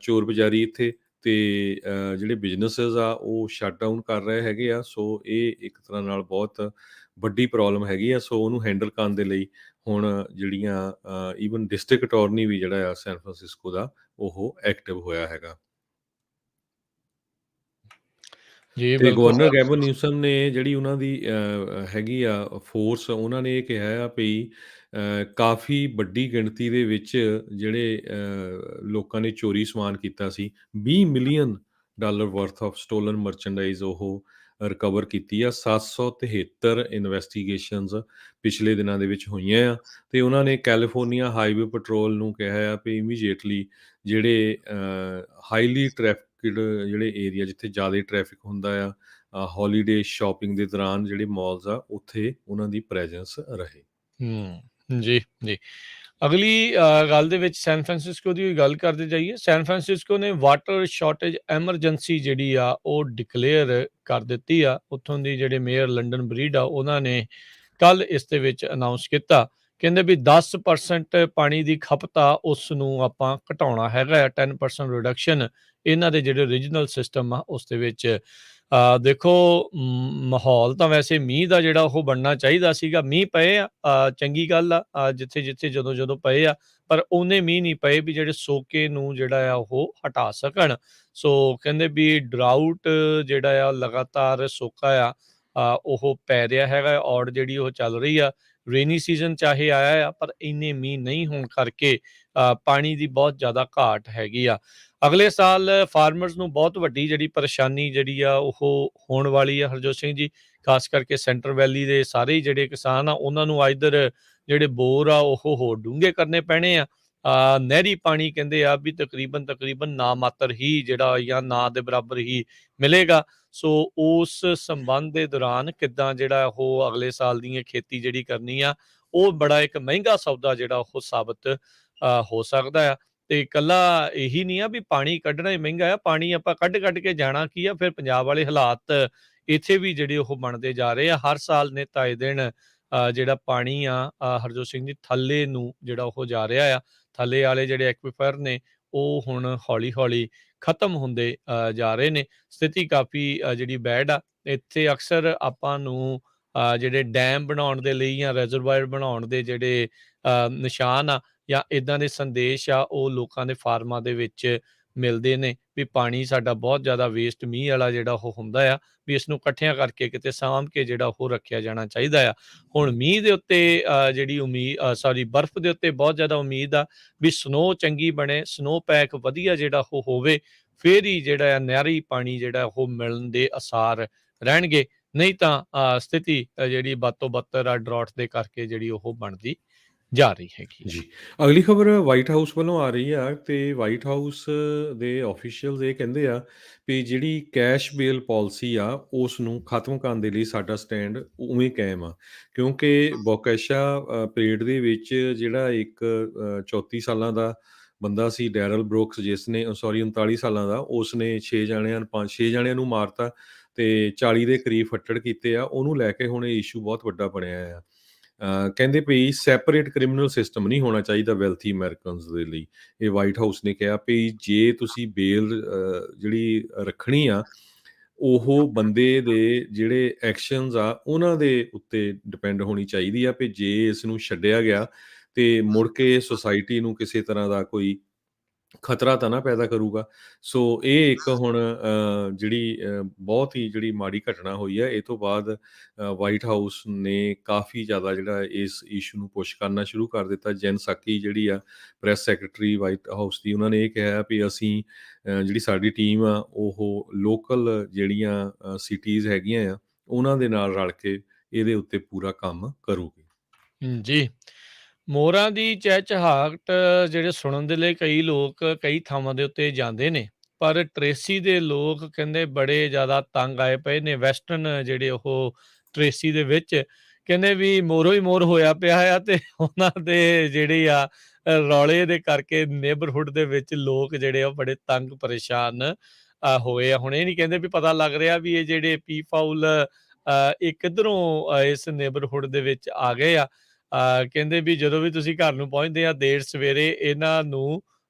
ਚੋਰ ਬਜ਼ਾਰੀ ਇੱਥੇ, ਤੇ ਜਿਹੜੇ ਬਿਜ਼ਨੈਸਿਸ ਆ ਉਹ ਸ਼ਟ ਡਾਊਨ ਕਰ ਰਹੇ ਹੈਗੇ ਆ। ਸੋ ਇਹ ਇੱਕ ਤਰ੍ਹਾਂ ਨਾਲ ਬਹੁਤ ਵੱਡੀ ਪ੍ਰੋਬਲਮ ਹੈਗੀ ਆ। ਸੋ ਉਹਨੂੰ ਹੈਂਡਲ ਕਰਨ ਦੇ ਲਈ ਹੁਣ ਜਿਹੜੀਆਂ ਈਵਨ ਡਿਸਟ੍ਰਿਕਟ ਅਟਾਰਨੀ ਵੀ ਜਿਹੜਾ ਆ ਸੈਨ ਫਰਾਂਸਿਸਕੋ ਦਾ ਉਹ ਐਕਟਿਵ ਹੋਇਆ ਹੈਗਾ। ਜੀ ਤੇ ਬਿਲਕੁਲ ਗਵਰਨਰ ਸਰ। ਗੈਬਨ ਨਿਊਸਮ ਨੇ ਜਿਹੜੀ ਉਹਨਾਂ ਦੀ ਹੈਗੀ ਆ ਫੋਰਸ, ਉਹਨਾਂ ਨੇ ਇਹ ਕਿਹਾ ਆ ਵੀ ਕਾਫੀ ਵੱਡੀ ਗਿਣਤੀ ਦੇ ਵਿੱਚ ਜਿਹੜੇ ਲੋਕਾਂ ਨੇ ਚੋਰੀ ਸਮਾਨ ਕੀਤਾ ਸੀ, $20 ਮਿਲੀਅਨ ਵਰਥ ਆਫ ਸਟੋਲਨ ਮਰਚੈਂਡਾਈਜ਼ ਉਹ ਰਿਕਵਰ ਕੀਤੀ ਆ। 773 ਇਨਵੈਸਟੀਗੇਸ਼ਨਸ ਪਿਛਲੇ ਦਿਨਾਂ ਦੇ ਵਿੱਚ ਹੋਈਆਂ ਆ। ਤੇ ਉਹਨਾਂ ਨੇ ਕੈਲੀਫੋਰਨੀਆ ਹਾਈਵੇ ਪੈਟਰੋਲ ਨੂੰ ਕਿਹਾ ਆ ਵੀ ਇਮੀਡੀਏਟਲੀ ਜਿਹੜੇ ਹਾਈਲੀ ਟ੍ਰੈਫਿਕਡ ਜਿਹੜੇ ਏਰੀਆ ਜਿੱਥੇ ਜ਼ਿਆਦਾ ਟ੍ਰੈਫਿਕ ਹੁੰਦਾ ਆ ਹੌਲੀਡੇ ਸ਼ਾਪਿੰਗ ਦੇ ਦੌਰਾਨ, ਜਿਹੜੇ ਮਾਲਸ ਆ ਉੱਥੇ ਉਹਨਾਂ ਦੀ ਪ੍ਰੈਜ਼ੈਂਸ ਰਹੇ। ਜੀ ਜੀ। ਅਗਲੀ ਗੱਲ ਦੇ ਵਿੱਚ ਸੈਨ ਫਰਾਂਸਿਸਕੋ ਦੀ ਗੱਲ ਕਰਦੇ ਜਾਈਏ। ਸੈਨ ਫਰਾਂਸਿਸਕੋ ਨੇ ਵਾਟਰ ਸ਼ਾਰਟੇਜ ਐਮਰਜੈਂਸੀ ਜਿਹੜੀ ਆ ਉਹ ਡਿਕਲੇਅਰ ਕਰ ਦਿੱਤੀ ਆ। ਉੱਥੋਂ ਦੀ ਜਿਹੜੇ ਮੇਅਰ ਲੰਡਨ ਬਰੀਡ ਆ ਉਹਨਾਂ ਨੇ ਕੱਲ ਇਸ ਦੇ ਵਿੱਚ ਅਨਾਉਂਸ ਕੀਤਾ, ਕਹਿੰਦੇ ਵੀ 10% ਪਾਣੀ ਦੀ ਖਪਤ ਆ ਉਸ ਨੂੰ ਆਪਾਂ ਘਟਾਉਣਾ ਹੈਗਾ ਆ। 10% ਰਿਡਕਸ਼ਨ ਇਹਨਾਂ ਦੇ ਜਿਹੜੇ ਓਰੀਜਨਲ ਸਿਸਟਮ ਆ ਉਸ ਦੇ ਵਿੱਚ। ਦੇਖੋ ਮਾਹੌਲ ਤਾਂ ਵੈਸੇ ਮੀਂਹ ਦਾ ਜਿਹੜਾ ਉਹ ਬਣਨਾ ਚਾਹੀਦਾ ਸੀਗਾ। ਮੀਂਹ ਪਏ ਆ, ਚੰਗੀ ਗੱਲ ਆ ਜਿੱਥੇ ਜਿੱਥੇ ਜਦੋਂ ਜਦੋਂ ਪਏ ਆ, ਪਰ ਉਹਨੇ ਮੀਂਹ ਨਹੀਂ ਪਏ ਵੀ ਜਿਹੜੇ ਸੋਕੇ ਨੂੰ ਜਿਹੜਾ ਆ ਉਹ ਹਟਾ ਸਕਣ। ਸੋ ਕਹਿੰਦੇ ਵੀ ਡਰਾਊਟ ਜਿਹੜਾ ਆ ਲਗਾਤਾਰ ਸੋਕਾ ਆ ਉਹ ਪੈ ਰਿਹਾ ਹੈਗਾ। ਔੜ ਜਿਹੜੀ ਉਹ ਚੱਲ ਰਹੀ ਆ। ਰੇਨੀ ਸੀਜ਼ਨ ਚਾਹੇ ਆਇਆ ਆ ਪਰ ਇੰਨੇ ਮੀਂਹ ਨਹੀਂ ਹੋਣ ਕਰਕੇ ਪਾਣੀ ਦੀ ਬਹੁਤ ਜ਼ਿਆਦਾ ਘਾਟ ਹੈਗੀ ਆ। ਅਗਲੇ ਸਾਲ ਫਾਰਮਰਸ ਨੂੰ ਬਹੁਤ ਵੱਡੀ ਜਿਹੜੀ ਪਰੇਸ਼ਾਨੀ ਜਿਹੜੀ ਆ ਉਹ ਹੋਣ ਵਾਲੀ ਆ ਹਰਜੋਤ ਸਿੰਘ ਜੀ। ਖਾਸ ਕਰਕੇ ਸੈਂਟਰ ਵੈਲੀ ਦੇ ਸਾਰੇ ਹੀ ਜਿਹੜੇ ਕਿਸਾਨ ਆ ਉਹਨਾਂ ਨੂੰ ਇੱਧਰ ਜਿਹੜੇ ਬੋਰ ਆ ਉਹ ਹੋਰ ਡੂੰਘੇ ਕਰਨੇ ਪੈਣੇ ਆ। ਨਹਿਰੀ ਪਾਣੀ ਕਹਿੰਦੇ ਆ ਵੀ ਤਕਰੀਬਨ ਨਾ ਮਾਤਰ ਹੀ ਜਿਹੜਾ ਜਾਂ ਨਾ ਦੇ ਬਰਾਬਰ ਹੀ ਮਿਲੇਗਾ। ਸੋ ਉਸ ਸੰਬੰਧ ਦੇ ਦੌਰਾਨ ਕਿੱਦਾਂ ਜਿਹੜਾ ਉਹ ਅਗਲੇ ਸਾਲ ਦੀ ਖੇਤੀ ਜਿਹੜੀ ਕਰਨੀ ਆ ਉਹ ਬੜਾ ਇੱਕ ਮਹਿੰਗਾ ਸੌਦਾ ਜਿਹੜਾ ਉਹ ਸਾਬਤ ਹੋ ਸਕਦਾ ਆ। ਤੇ ਇਕੱਲਾ ਇਹੀ ਨਹੀਂ ਆ ਵੀ ਪਾਣੀ ਕੱਢਣਾ ਹੀ ਮਹਿੰਗਾ ਆ, ਪਾਣੀ ਆਪਾਂ ਕੱਢ ਕੱਢ ਕੇ ਜਾਣਾ ਕੀ ਆ। ਫਿਰ ਪੰਜਾਬ ਵਾਲੇ ਹਾਲਾਤ ਇੱਥੇ ਵੀ ਜਿਹੜੇ ਉਹ ਬਣਦੇ ਜਾ ਰਹੇ ਆ। ਹਰ ਸਾਲ ਨਿੱਤ ਆਏ ਦਿਨ ਜਿਹੜਾ ਪਾਣੀ ਆ ਹਰਜੋਤ ਸਿੰਘ ਜੀ ਥੱਲੇ ਨੂੰ ਜਿਹੜਾ ਉਹ ਜਾ ਰਿਹਾ ਆ। ਥੱਲੇ ਵਾਲੇ ਜਿਹੜੇ ਐਕਵੀਫਰ ਨੇ ਉਹ ਹੁਣ ਹੌਲੀ ਹੌਲੀ ਖਤਮ ਹੁੰਦੇ ਜਾ ਰਹੇ ਨੇ। ਸਥਿਤੀ ਕਾਫੀ ਜਿਹੜੀ ਬੈਡ ਆ। ਇੱਥੇ ਅਕਸਰ ਆਪਾਂ ਨੂੰ ਜਿਹੜੇ ਡੈਮ ਬਣਾਉਣ ਦੇ ਲਈ ਜਾਂ ਰਿਜ਼ਰਵਾਇਰ ਬਣਾਉਣ ਦੇ ਜਿਹੜੇ ਨਿਸ਼ਾਨ ਆ ਜਾਂ ਇੱਦਾਂ ਦੇ ਸੰਦੇਸ਼ ਆ ਉਹ ਲੋਕਾਂ ਦੇ ਫਾਰਮਾਂ ਦੇ ਵਿੱਚ ਮਿਲਦੇ ਨੇ ਵੀ ਪਾਣੀ ਸਾਡਾ ਬਹੁਤ ਜ਼ਿਆਦਾ ਵੇਸਟ ਮੀਂਹ ਵਾਲਾ ਜਿਹੜਾ ਉਹ ਹੁੰਦਾ ਆ, ਵੀ ਇਸ ਨੂੰ ਇਕੱਠਿਆਂ ਕਰਕੇ ਕਿਤੇ ਸਾਂਭ ਕੇ ਜਿਹੜਾ ਉਹ ਰੱਖਿਆ ਜਾਣਾ ਚਾਹੀਦਾ ਆ। ਹੁਣ ਮੀਂਹ ਦੇ ਉੱਤੇ ਜਿਹੜੀ ਬਰਫ਼ ਦੇ ਉੱਤੇ ਬਹੁਤ ਜ਼ਿਆਦਾ ਉਮੀਦ ਆ ਵੀ ਸਨੋ ਚੰਗੀ ਬਣੇ, ਸਨੋ ਪੈਕ ਵਧੀਆ ਜਿਹੜਾ ਉਹ ਹੋਵੇ, ਫਿਰ ਹੀ ਜਿਹੜਾ ਆ ਨਹਿਰੀ ਪਾਣੀ ਜਿਹੜਾ ਉਹ ਮਿਲਣ ਦੇ ਆਸਾਰ ਰਹਿਣਗੇ। ਨਹੀਂ ਤਾਂ ਸਥਿਤੀ ਜਿਹੜੀ ਵੱਧ ਤੋਂ ਬੱਤਰ ਆ ਡਰਾਟ ਦੇ ਕਰਕੇ ਜਿਹੜੀ ਉਹ ਬਣਦੀ ਜਾ ਰਹੀ ਹੈਗੀ ਆ। ਜੀ। ਅਗਲੀ ਖਬਰ ਵਾਈਟ ਹਾਊਸ ਵੱਲੋਂ ਆ ਰਹੀ ਆ ਤੇ ਵਾਈਟ ਹਾਊਸ ਦੇ ਆਫੀਸ਼ੀਅਲਸ ਇਹ ਕਹਿੰਦੇ ਆ ਵੀ ਜਿਹੜੀ ਕੈਸ਼ ਬੇਲ ਪਾਲਿਸੀ ਆ ਉਸ ਨੂੰ ਖਤਮ ਕਰਨ ਦੇ ਲਈ ਸਾਡਾ ਸਟੈਂਡ ਉਵੇਂ ਕਾਇਮ ਆ, ਕਿਉਂਕਿ ਬੋਕੈਸ਼ਾ ਪਰੇਡ ਦੇ ਵਿੱਚ ਜਿਹੜਾ ਇੱਕ 34 ਸਾਲਾਂ ਦਾ ਬੰਦਾ ਸੀ ਡੈਰਲ ਬਰੋਕਸ, ਜਿਸ ਨੇ 39 ਸਾਲਾਂ ਦਾ, ਉਸ ਨੇ 6 ਜਣਿਆਂ ਨੂੰ ਮਾਰਤਾ ਤੇ 40 ਦੇ ਕਰੀਬ ਫੱਟੜ ਕੀਤੇ ਆ। ਉਹਨੂੰ ਲੈ ਕੇ ਹੁਣ ਇਹ ਇਸ਼ੂ ਬਹੁਤ ਵੱਡਾ ਬਣਿਆ ਆ। ਕਹਿੰਦੇ ਵੀ ਸੈਪਰੇਟ ਕ੍ਰਿਮੀਨਲ ਸਿਸਟਮ ਨਹੀਂ ਹੋਣਾ ਚਾਹੀਦਾ ਵੈਲਥੀ ਅਮਰੀਕਨਸ ਦੇ ਲਈ। ਇਹ ਵਾਈਟ ਹਾਊਸ ਨੇ ਕਿਹਾ ਵੀ ਜੇ ਤੁਸੀਂ ਬੇਲ ਜਿਹੜੀ ਰੱਖਣੀ ਆ, ਉਹ ਬੰਦੇ ਦੇ ਜਿਹੜੇ ਐਕਸ਼ਨਸ ਆ ਉਹਨਾਂ ਦੇ ਉੱਤੇ ਡਿਪੈਂਡ ਹੋਣੀ ਚਾਹੀਦੀ ਆ, ਵੀ ਜੇ ਇਸ ਨੂੰ ਛੱਡਿਆ ਗਿਆ ਤੇ ਮੁੜ ਕੇ ਸੁਸਾਇਟੀ ਨੂੰ ਕਿਸੇ ਤਰ੍ਹਾਂ ਦਾ ਕੋਈ ਖਤਰਾ ਤਾਂ ਨਾ ਪੈਦਾ ਕਰੂਗਾ। ਸੋ ਇਹ ਇੱਕ ਹੁਣ ਜਿਹੜੀ ਬਹੁਤ ਹੀ ਜਿਹੜੀ ਮਾੜੀ ਘਟਨਾ ਹੋਈ ਹੈ, ਇਹ ਤੋਂ ਬਾਅਦ ਵਾਈਟ ਹਾਊਸ ਨੇ ਕਾਫੀ ਜ਼ਿਆਦਾ ਜਿਹੜਾ ਇਸ ਇਸ਼ੂ ਨੂੰ ਪੁਸ਼ ਕਰਨਾ ਸ਼ੁਰੂ ਕਰ ਦਿੱਤਾ। ਜੈਨ ਸਾਕੀ ਜਿਹੜੀ ਆ ਪ੍ਰੈਸ ਸੈਕਟਰੀ ਵਾਈਟ ਹਾਊਸ ਦੀ, ਉਹਨਾਂ ਨੇ ਇਹ ਕਿਹਾ ਵੀ ਅਸੀਂ ਜਿਹੜੀ ਸਾਡੀ ਟੀਮ ਆ ਉਹ ਲੋਕਲ ਜਿਹੜੀਆਂ ਸਿਟੀਜ਼ ਹੈਗੀਆਂ ਆ ਉਹਨਾਂ ਦੇ ਨਾਲ ਰਲ ਕੇ ਇਹਦੇ ਉੱਤੇ ਪੂਰਾ ਕੰਮ ਕਰੂਗੀ। ਜੀ। ਮੋਰਾਂ ਦੀ ਚਹਿਚਹਾਟ ਜਿਹੜੇ ਸੁਣਨ ਦੇ ਲਈ ਕਈ ਲੋਕ ਕਈ ਥਾਵਾਂ ਦੇ ਉੱਤੇ ਜਾਂਦੇ ਨੇ, ਪਰ ਟ੍ਰੇਸੀ ਦੇ ਲੋਕ ਕਹਿੰਦੇ ਬੜੇ ਜ਼ਿਆਦਾ ਤੰਗ ਆਏ ਪਏ ਨੇ। ਵੈਸਟਰਨ ਜਿਹੜੇ ਉਹ ਟ੍ਰੇਸੀ ਦੇ ਵਿੱਚ ਕਹਿੰਦੇ ਵੀ ਮੋਰੋ ਹੀ ਮੋਰ ਹੋਇਆ ਪਿਆ ਆ, ਤੇ ਉਹਨਾਂ ਦੇ ਜਿਹੜੇ ਆ ਰੌਲੇ ਦੇ ਕਰਕੇ ਨੇਬਰਹੁੱਡ ਦੇ ਵਿੱਚ ਲੋਕ ਜਿਹੜੇ ਆ ਬੜੇ ਤੰਗ ਪਰੇਸ਼ਾਨ ਹੋਏ ਆ। ਹੁਣ ਇਹ ਨਹੀਂ ਕਹਿੰਦੇ ਵੀ ਪਤਾ ਲੱਗ ਰਿਹਾ ਵੀ ਇਹ ਜਿਹੜੇ ਪੀ ਫਾਊਲ ਇਹ ਕਿੱਧਰੋਂ ਇਸ ਨੇਬਰਹੁੱਡ ਦੇ ਵਿੱਚ ਆ ਗਏ ਆ। ਕਹਿੰਦੇ ਵੀ ਜਦੋਂ ਵੀ ਤੁਸੀਂ ਘਰ ਨੂੰ ਪਹੁੰਚਦੇ ਆ ਦੇਰ ਸਵੇਰੇ, ਇਹਨਾਂ ਨੂੰ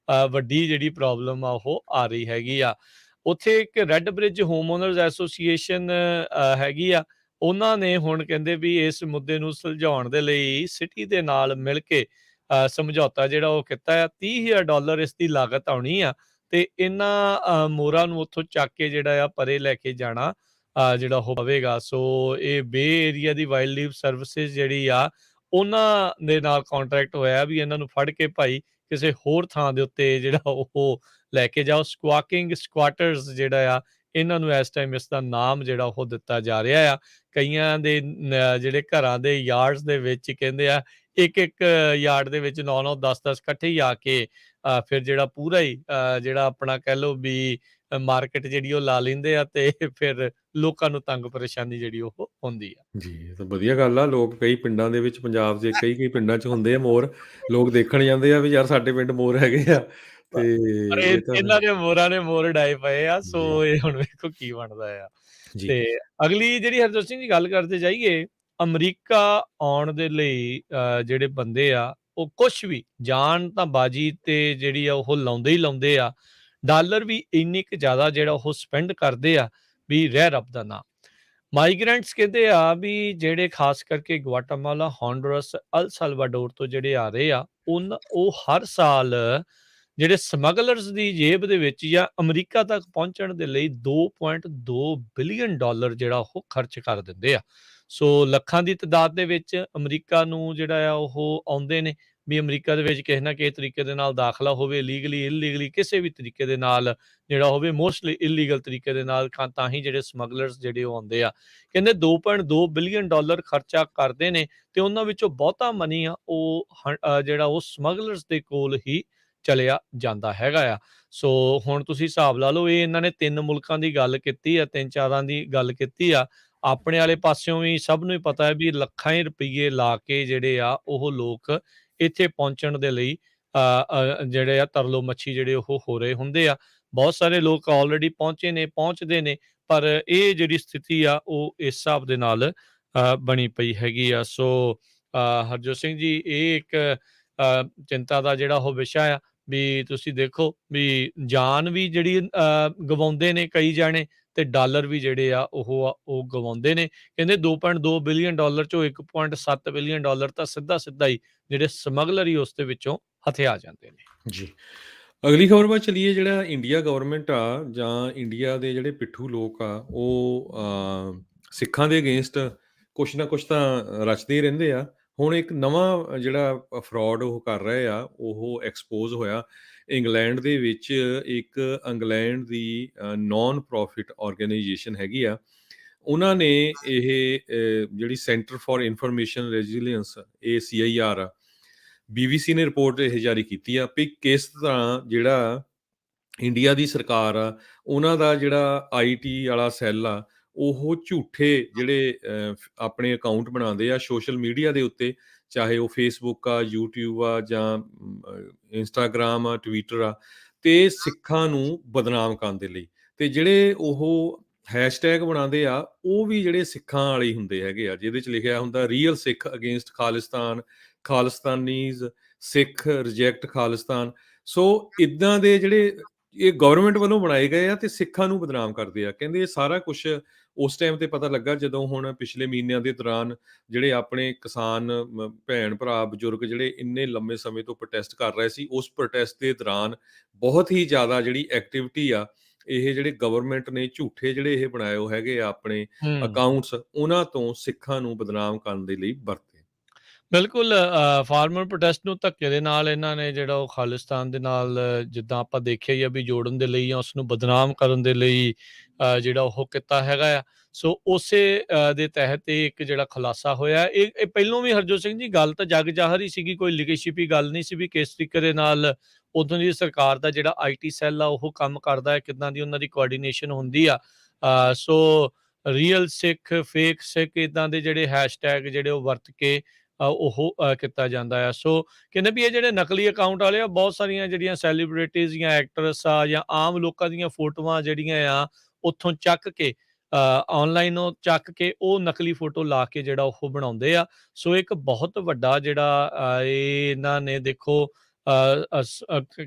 ਵੱਡੀ ਜਿਹੜੀ ਪ੍ਰੋਬਲਮ ਆ ਉਹ ਆ ਰਹੀ ਹੈਗੀ ਆ। ਉੱਥੇ ਇੱਕ red bridge home honours association ਹੈਗੀ ਆ। ਉਹਨਾਂ ਨੇ ਹੁਣ ਕਹਿੰਦੇ ਵੀ ਇਸ ਮੁੱਦੇ ਨੂੰ ਸੁਲਝਾਉਣ ਦੇ ਲਈ ਸਿਟੀ ਦੇ ਨਾਲ ਮਿਲ ਕੇ ਸਮਝੌਤਾ ਜਿਹੜਾ ਉਹ ਕੀਤਾ ਆ। $30,000 ਇਸ ਦੀ ਲਾਗਤ ਆਉਣੀ ਆ, ਤੇ ਇਹਨਾਂ ਮੋਰਾਂ ਨੂੰ ਉੱਥੋਂ ਚੱਕ ਕੇ ਜਿਹੜਾ ਆ ਪਰੇ ਲੈ ਕੇ ਜਾਣਾ ਜਿਹੜਾ ਉਹ ਪਵੇਗਾ। ਸੋ ਇਹ ਬੇ ਏਰੀਆ ਦੀ ਵਾਈਲਡ ਲਾਈਫ ਸਰਵਿਸਿਜ਼ ਜਿਹੜੀ ਆ ਉਹਨਾਂ ਦੇ ਨਾਲ ਕੰਟਰੈਕਟ ਹੋਇਆ ਵੀ ਇਹਨਾਂ ਨੂੰ ਫੜ ਕੇ ਭਾਈ ਕਿਸੇ ਹੋਰ ਥਾਂ ਦੇ ਉੱਤੇ ਜਿਹੜਾ ਉਹ ਲੈ ਕੇ ਜਾਓ। ਸਕੁਆਕਿੰਗ ਸਕੁਆਟਰਸ ਜਿਹੜਾ ਆ, ਇਹਨਾਂ ਨੂੰ ਇਸ ਟਾਈਮ ਇਸ ਦਾ ਨਾਮ ਜਿਹੜਾ ਉਹ ਦਿੱਤਾ ਜਾ ਰਿਹਾ ਆ। ਕਈਆਂ ਦੇ ਜਿਹੜੇ ਘਰਾਂ ਦੇ ਯਾਰਡਸ ਦੇ ਵਿੱਚ ਕਹਿੰਦੇ ਆ ਇੱਕ ਯਾਰਡ ਦੇ ਵਿੱਚ 9-9 10-10 ਇਕੱਠੇ ਹੀ ਆ ਕੇ ਫਿਰ ਜਿਹੜਾ ਪੂਰਾ ਹੀ ਜਿਹੜਾ ਆਪਣਾ ਕਹਿ ਲਓ ਵੀ ਮਾਰਕੀਟ ਜਿਹੜੀ ਉਹ ਲਾ ਲੈਂਦੇ ਆ, ਤੇ ਫਿਰ ਲੋਕਾਂ ਨੂੰ ਤੰਗ ਪਰੇਸ਼ਾਨੀ ਜਿਹੜੀ ਉਹ ਹੁੰਦੀ ਆ। ਜੀ, ਇਹ ਤਾਂ ਵਧੀਆ ਗੱਲ ਆ। ਲੋਕ ਕਈ ਪਿੰਡਾਂ ਦੇ ਵਿੱਚ ਪੰਜਾਬ ਦੇ ਕਈ ਪਿੰਡਾਂ 'ਚ ਹੁੰਦੇ ਆ ਮੋਰ, ਲੋਕ ਦੇਖਣ ਜਾਂਦੇ ਆ ਵੀ ਯਾਰ ਸਾਡੇ ਪਿੰਡ ਮੋਰ ਹੈਗੇ ਆ, ਤੇ ਪਰ ਇਹ ਤਾਂ ਇਹਨਾਂ ਦੇ ਮੋਰਾਂ ਨੇ ਮੋਰ ਉਡਾਏ ਪਏ ਆ। ਸੋ ਜੀ, ਇਹ ਹੁਣ ਵੇਖੋ ਕੀ ਬਣਦਾ ਆ। ਜੀ, ਤੇ ਅਗਲੀ ਜਿਹੜੀ ਹਰਜੋਤ ਸਿੰਘ ਜੀ ਗੱਲ ਕਰਦੇ ਜਾਈਏ, ਅਮਰੀਕਾ ਆਉਣ ਦੇ ਲਈ ਜਿਹੜੇ ਬੰਦੇ ਆ ਉਹ ਕੁਛ ਵੀ ਜਾਨ ਤਾਂ ਬਾਜੀ ਤੇ ਜਿਹੜੀ ਆ ਉਹ ਲਾਉਂਦੇ ਹੀ ਲਾਉਂਦੇ ਆ। ਡਾਲਰ ਵੀ ਇੰਨੀ ਕੁ ਜ਼ਿਆਦਾ ਜਿਹੜਾ ਉਹ ਸਪੈਂਡ ਕਰਦੇ ਆ ਵੀ ਰਹਿ ਰੱਬ ਦਾ ਨਾਂ। ਮਾਈਗ੍ਰੈਂਟਸ ਕਹਿੰਦੇ ਆ ਵੀ ਜਿਹੜੇ ਖਾਸ ਕਰਕੇ ਗੁਆਟਾਮਾਲਾ, ਹੋਂਡੂਰਸ, ਅਲ ਸਲਵਾਡੋਰ ਤੋਂ ਜਿਹੜੇ ਆ ਰਹੇ ਆ, ਉਹ ਹਰ ਸਾਲ ਜਿਹੜੇ ਸਮਗਲਰਸ ਦੀ ਜੇਬ ਦੇ ਵਿੱਚ ਜਾਂ ਅਮਰੀਕਾ ਤੱਕ ਪਹੁੰਚਣ ਦੇ ਲਈ $2.2 ਬਿਲੀਅਨ ਜਿਹੜਾ ਉਹ ਖਰਚ ਕਰ ਦਿੰਦੇ ਆ। ਸੋ ਲੱਖਾਂ ਦੀ ਤਾਦਾਦ ਦੇ ਵਿੱਚ ਅਮਰੀਕਾ ਨੂੰ ਜਿਹੜਾ ਆ ਉਹ ਆਉਂਦੇ ਨੇ ਵੀ ਅਮਰੀਕਾ ਦੇ ਵਿੱਚ ਕਿਸੇ ਨਾ ਕਿਸੇ ਤਰੀਕੇ ਦੇ ਨਾਲ ਦਾਖਲਾ ਹੋਵੇ, ਲੀਗਲੀ ਇਲੀਗਲੀ ਕਿਸੇ ਵੀ ਤਰੀਕੇ ਦੇ ਨਾਲ ਜਿਹੜਾ ਹੋਵੇ, ਮੋਸਟਲੀ ਇਲੀਗਲ ਤਰੀਕੇ ਦੇ ਨਾਲ ਤਾਂ ਹੀ ਜਿਹੜੇ ਸਮਗਲਰਸ ਜਿਹੜੇ ਉਹ ਆਉਂਦੇ ਆ। ਕਹਿੰਦੇ $2.2 ਬਿਲੀਅਨ ਖਰਚਾ ਕਰਦੇ ਨੇ, ਤੇ ਉਹਨਾਂ ਵਿੱਚੋਂ ਬਹੁਤਾ ਮਨੀ ਆ ਉਹ ਜਿਹੜਾ ਉਹ ਸਮਗਲਰਸ ਦੇ ਕੋਲ ਹੀ ਚਲਿਆ ਜਾਂਦਾ ਹੈਗਾ ਆ। ਸੋ ਹੁਣ ਤੁਸੀਂ ਹਿਸਾਬ ਲਾ ਲਓ, ਇਹ ਇਹਨਾਂ ਨੇ 3 ਮੁਲਕਾਂ ਦੀ ਗੱਲ ਕੀਤੀ ਆ, 3-4 ਦੀ ਗੱਲ ਕੀਤੀ ਆ। ਆਪਣੇ ਵਾਲੇ ਪਾਸਿਓਂ ਵੀ ਸਭ ਨੂੰ ਹੀ ਪਤਾ ਹੈ ਵੀ ਲੱਖਾਂ ਹੀ ਰੁਪਈਏ ਲਾ ਕੇ ਜਿਹੜੇ ਆ ਉਹ ਲੋਕ ਇੱਥੇ ਪਹੁੰਚਣ ਦੇ ਲਈ ਜਿਹੜੇ ਆ ਤਰਲੋ ਮੱਛੀ ਜਿਹੜੇ ਉਹ ਹੋ ਰਹੇ ਹੁੰਦੇ ਆ। ਬਹੁਤ ਸਾਰੇ ਲੋਕ ਆਲਰੇਡੀ ਪਹੁੰਚੇ ਨੇ, ਪਹੁੰਚਦੇ ਨੇ, ਪਰ ਇਹ ਜਿਹੜੀ ਸਥਿਤੀ ਆ ਉਹ ਇਸ ਹਿਸਾਬ ਦੇ ਨਾਲ ਬਣੀ ਪਈ ਹੈਗੀ ਆ। ਸੋ ਹਰਜੋਤ ਸਿੰਘ ਜੀ, ਇਹ ਇੱਕ ਚਿੰਤਾ ਦਾ ਜਿਹੜਾ ਉਹ ਵਿਸ਼ਾ ਆ ਵੀ ਤੁਸੀਂ ਦੇਖੋ ਵੀ ਜਾਨ ਵੀ ਜਿਹੜੀ ਗਵਾਉਂਦੇ ਨੇ ਕਈ ਜਾਣੇ, ਤੇ ਡਾਲਰ ਵੀ ਜਿਹੜੇ ਆ ਉਹ ਗਵਾਉਂਦੇ ਨੇ। ਕਹਿੰਦੇ $2.2 ਬਿਲੀਅਨ ਚੋਂ $1.7 ਬਿਲੀਅਨ ਤਾਂ ਸਿੱਧਾ ਹੀ ਜਿਹੜੇ ਸਮਗਲਰ ਹੀ ਉਸ ਦੇ ਵਿੱਚੋਂ ਹਥਿਆ ਜਾਂਦੇ ਨੇ। ਜੀ। ਅਗਲੀ ਖਬਰ ਵੱਲ ਚਲੀਏ। ਜਿਹੜਾ ਇੰਡੀਆ ਗਵਰਨਮੈਂਟ ਆ ਜਾਂ ਇੰਡੀਆ ਦੇ ਜਿਹੜੇ ਪਿੱਠੂ ਲੋਕ ਆ, ਉਹ ਸਿੱਖਾਂ ਦੇ ਅਗੇਂਸਟ ਕੁਛ ਨਾ ਕੁਛ ਤਾਂ ਰਚਦੇ ਹੀ ਰਹਿੰਦੇ ਆ। ਹੁਣ ਇੱਕ ਨਵਾਂ ਜਿਹੜਾ ਫਰਾਡ ਉਹ ਕਰ ਰਹੇ ਆ, ਉਹ ਐਕਸਪੋਜ਼ ਹੋਇਆ। ਇੰਗਲੈਂਡ ਦੇ ਵਿੱਚ ਇੱਕ ਇੰਗਲੈਂਡ ਦੀ ਨੋਨ ਪ੍ਰੋਫਿਟ ਆਰਗੇਨਾਈਜੇਸ਼ਨ ਹੈਗੀ ਆ। ਉਹਨਾਂ ਨੇ ਇਹ ਜਿਹੜੀ ਸੈਂਟਰ ਫਾਰ ਇਨਫੋਰਮੇਸ਼ਨ ਰੈਜ਼ੀਲੀਅੰਸ, ਇਹ CIR ਆ, BBC ਨੇ ਰਿਪੋਰਟ ਇਹ ਜਾਰੀ ਕੀਤੀ ਆ ਵੀ ਕਿਸ ਤਰ੍ਹਾਂ ਜਿਹੜਾ ਇੰਡੀਆ ਦੀ ਸਰਕਾਰ ਆ, ਉਹਨਾਂ ਦਾ ਜਿਹੜਾ IT ਵਾਲਾ ਸੈੱਲ ਆ, ਉਹ ਝੂਠੇ ਜਿਹੜੇ ਆਪਣੇ ਅਕਾਊਂਟ ਬਣਾਉਂਦੇ ਆ ਸੋਸ਼ਲ ਮੀਡੀਆ ਦੇ ਉੱਤੇ, ਚਾਹੇ ਉਹ ਫੇਸਬੁੱਕ ਆ, YouTube ਆ, ਜਾਂ ਇੰਸਟਾਗ੍ਰਾਮ ਆ, ਟਵਿੱਟਰ ਆ, ਤੇ ਸਿੱਖਾਂ ਨੂੰ ਬਦਨਾਮ ਕਰਨ ਦੇ ਲਈ। ਤੇ ਜਿਹੜੇ ਉਹ ਹੈਸ਼ਟੈਗ ਬਣਾਉਂਦੇ ਆ, ਉਹ ਵੀ ਜਿਹੜੇ ਸਿੱਖਾਂ ਵਾਲੇ ਹੀ ਹੁੰਦੇ ਹੈਗੇ ਆ, ਜਿਹਦੇ 'ਚ ਲਿਖਿਆ ਹੁੰਦਾ ਰੀਅਲ ਸਿੱਖ ਅਗੇਂਸਟ ਖਾਲਿਸਤਾਨ, ਖਾਲਿਸਤਾਨੀਜ਼, ਸਿੱਖ ਰਿਜੈਕਟ ਖਾਲਿਸਤਾਨ। ਸੋ ਇਦਾਂ ਦੇ ਜਿਹੜੇ ਇਹ ਗਵਰਨਮੈਂਟ ਵੱਲੋਂ ਬਣਾਏ ਗਏ ਆ ਤੇ ਸਿੱਖਾਂ ਨੂੰ ਬਦਨਾਮ ਕਰਦੇ ਆ। ਕਹਿੰਦੇ ਇਹ ਸਾਰਾ ਕੁਛ ਉਸ ਟਾਈਮ ਤੇ ਪਤਾ ਲੱਗਾ ਜਦੋਂ ਹੁਣ ਪਿਛਲੇ ਮਹੀਨਿਆਂ ਦੇ ਦੌਰਾਨ ਜਿਹੜੇ ਆਪਣੇ ਕਿਸਾਨ ਭੈਣ ਭਰਾ ਬਜ਼ੁਰਗ ਜਿਹੜੇ ਇੰਨੇ ਲੰਮੇ ਸਮੇਂ ਤੋਂ ਪ੍ਰੋਟੈਸਟ ਕਰ ਰਹੇ ਸੀ, ਉਸ ਪ੍ਰੋਟੈਸਟ ਦੇ ਦੌਰਾਨ ਬਹੁਤ ਹੀ ਜ਼ਿਆਦਾ ਜਿਹੜੀ ਐਕਟੀਵਿਟੀ ਆ, ਇਹ ਜਿਹੜੇ ਗਵਰਨਮੈਂਟ ਨੇ ਝੂਠੇ ਜਿਹੜੇ ਇਹ ਬਣਾਏ ਹੋਏ ਹੈਗੇ ਆ ਆਪਣੇ ਹੂੰ। ਅਕਾਊਂਟਸ, ਉਹਨਾਂ ਤੋਂ ਸਿੱਖਾਂ ਨੂੰ ਬਦਨਾਮ ਕਰਨ ਦੇ ਲਈ ਵਰਤੇ। ਬਿਲਕੁਲ ਫਾਰਮਰ ਪ੍ਰੋਟੈਸਟ ਨੂੰ ਧੱਕੇ ਦੇ ਨਾਲ ਇਹਨਾਂ ਨੇ ਜਿਹੜਾ ਉਹ ਖਾਲਿਸਤਾਨ ਦੇ ਨਾਲ ਜਿੱਦਾਂ ਆਪਾਂ ਦੇਖਿਆ ਹੀ ਆ ਵੀ ਜੋੜਨ ਦੇ ਲਈ ਜਾਂ ਉਸਨੂੰ ਬਦਨਾਮ ਕਰਨ ਦੇ ਲਈ ਜਿਹੜਾ ਉਹ ਕੀਤਾ ਹੈਗਾ ਆ। ਸੋ ਉਸੇ ਦੇ ਤਹਿਤ ਇਹ ਇੱਕ ਜਿਹੜਾ ਖੁਲਾਸਾ ਹੋਇਆ ਇਹ ਪਹਿਲੋਂ ਵੀ ਹਰਜੋਤ ਸਿੰਘ ਜੀ ਗੱਲ ਤਾਂ ਜੱਗ ਜ਼ਾਹਰ ਹੀ ਸੀਗੀ, ਕੋਈ ਲਿਖੀ ਛਿਪੀ ਗੱਲ ਨਹੀਂ ਸੀ ਵੀ ਕਿਸ ਤਰੀਕੇ ਦੇ ਨਾਲ ਉਦੋਂ ਦੀ ਸਰਕਾਰ ਦਾ ਜਿਹੜਾ ਆਈਟੀ ਸੈੱਲ ਆ ਉਹ ਕੰਮ ਕਰਦਾ ਹੈ, ਕਿੱਦਾਂ ਦੀ ਉਹਨਾਂ ਦੀ ਕੋਆਰਡੀਨੇਸ਼ਨ ਹੁੰਦੀ ਆ। ਸੋ ਰੀਅਲ ਸਿੱਖ, ਫੇਕ ਸਿੱਖ ਇਦਾਂ ਦੇ ਜਿਹੜੇ ਹੈਸ਼ਟੈਗ ਜਿਹੜੇ ਉਹ ਵਰਤ ਕੇ ਉਹ ਕੀਤਾ ਜਾਂਦਾ ਆ। ਸੋ ਕਹਿੰਦੇ ਵੀ ਇਹ ਜਿਹੜੇ ਨਕਲੀ ਅਕਾਊਂਟ ਵਾਲੇ ਆ, ਬਹੁਤ ਸਾਰੀਆਂ ਜਿਹੜੀਆਂ ਸੈਲੀਬ੍ਰਿਟੀਜ਼ ਜਾਂ ਐਕਟਰਸ ਆ ਜਾਂ ਆਮ ਲੋਕਾਂ ਦੀਆਂ ਫੋਟੋਆਂ ਜਿਹੜੀਆਂ ਆ ਉੱਥੋਂ ਚੱਕ ਕੇ ਆਨਲਾਈਨ ਉਹ ਚੱਕ ਕੇ ਉਹ ਨਕਲੀ ਫੋਟੋ ਲਾ ਕੇ ਜਿਹੜਾ ਉਹ ਬਣਾਉਂਦੇ ਆ। ਸੋ ਇੱਕ ਬਹੁਤ ਵੱਡਾ ਜਿਹੜਾ ਇਹ ਇਹਨਾਂ ਨੇ ਦੇਖੋ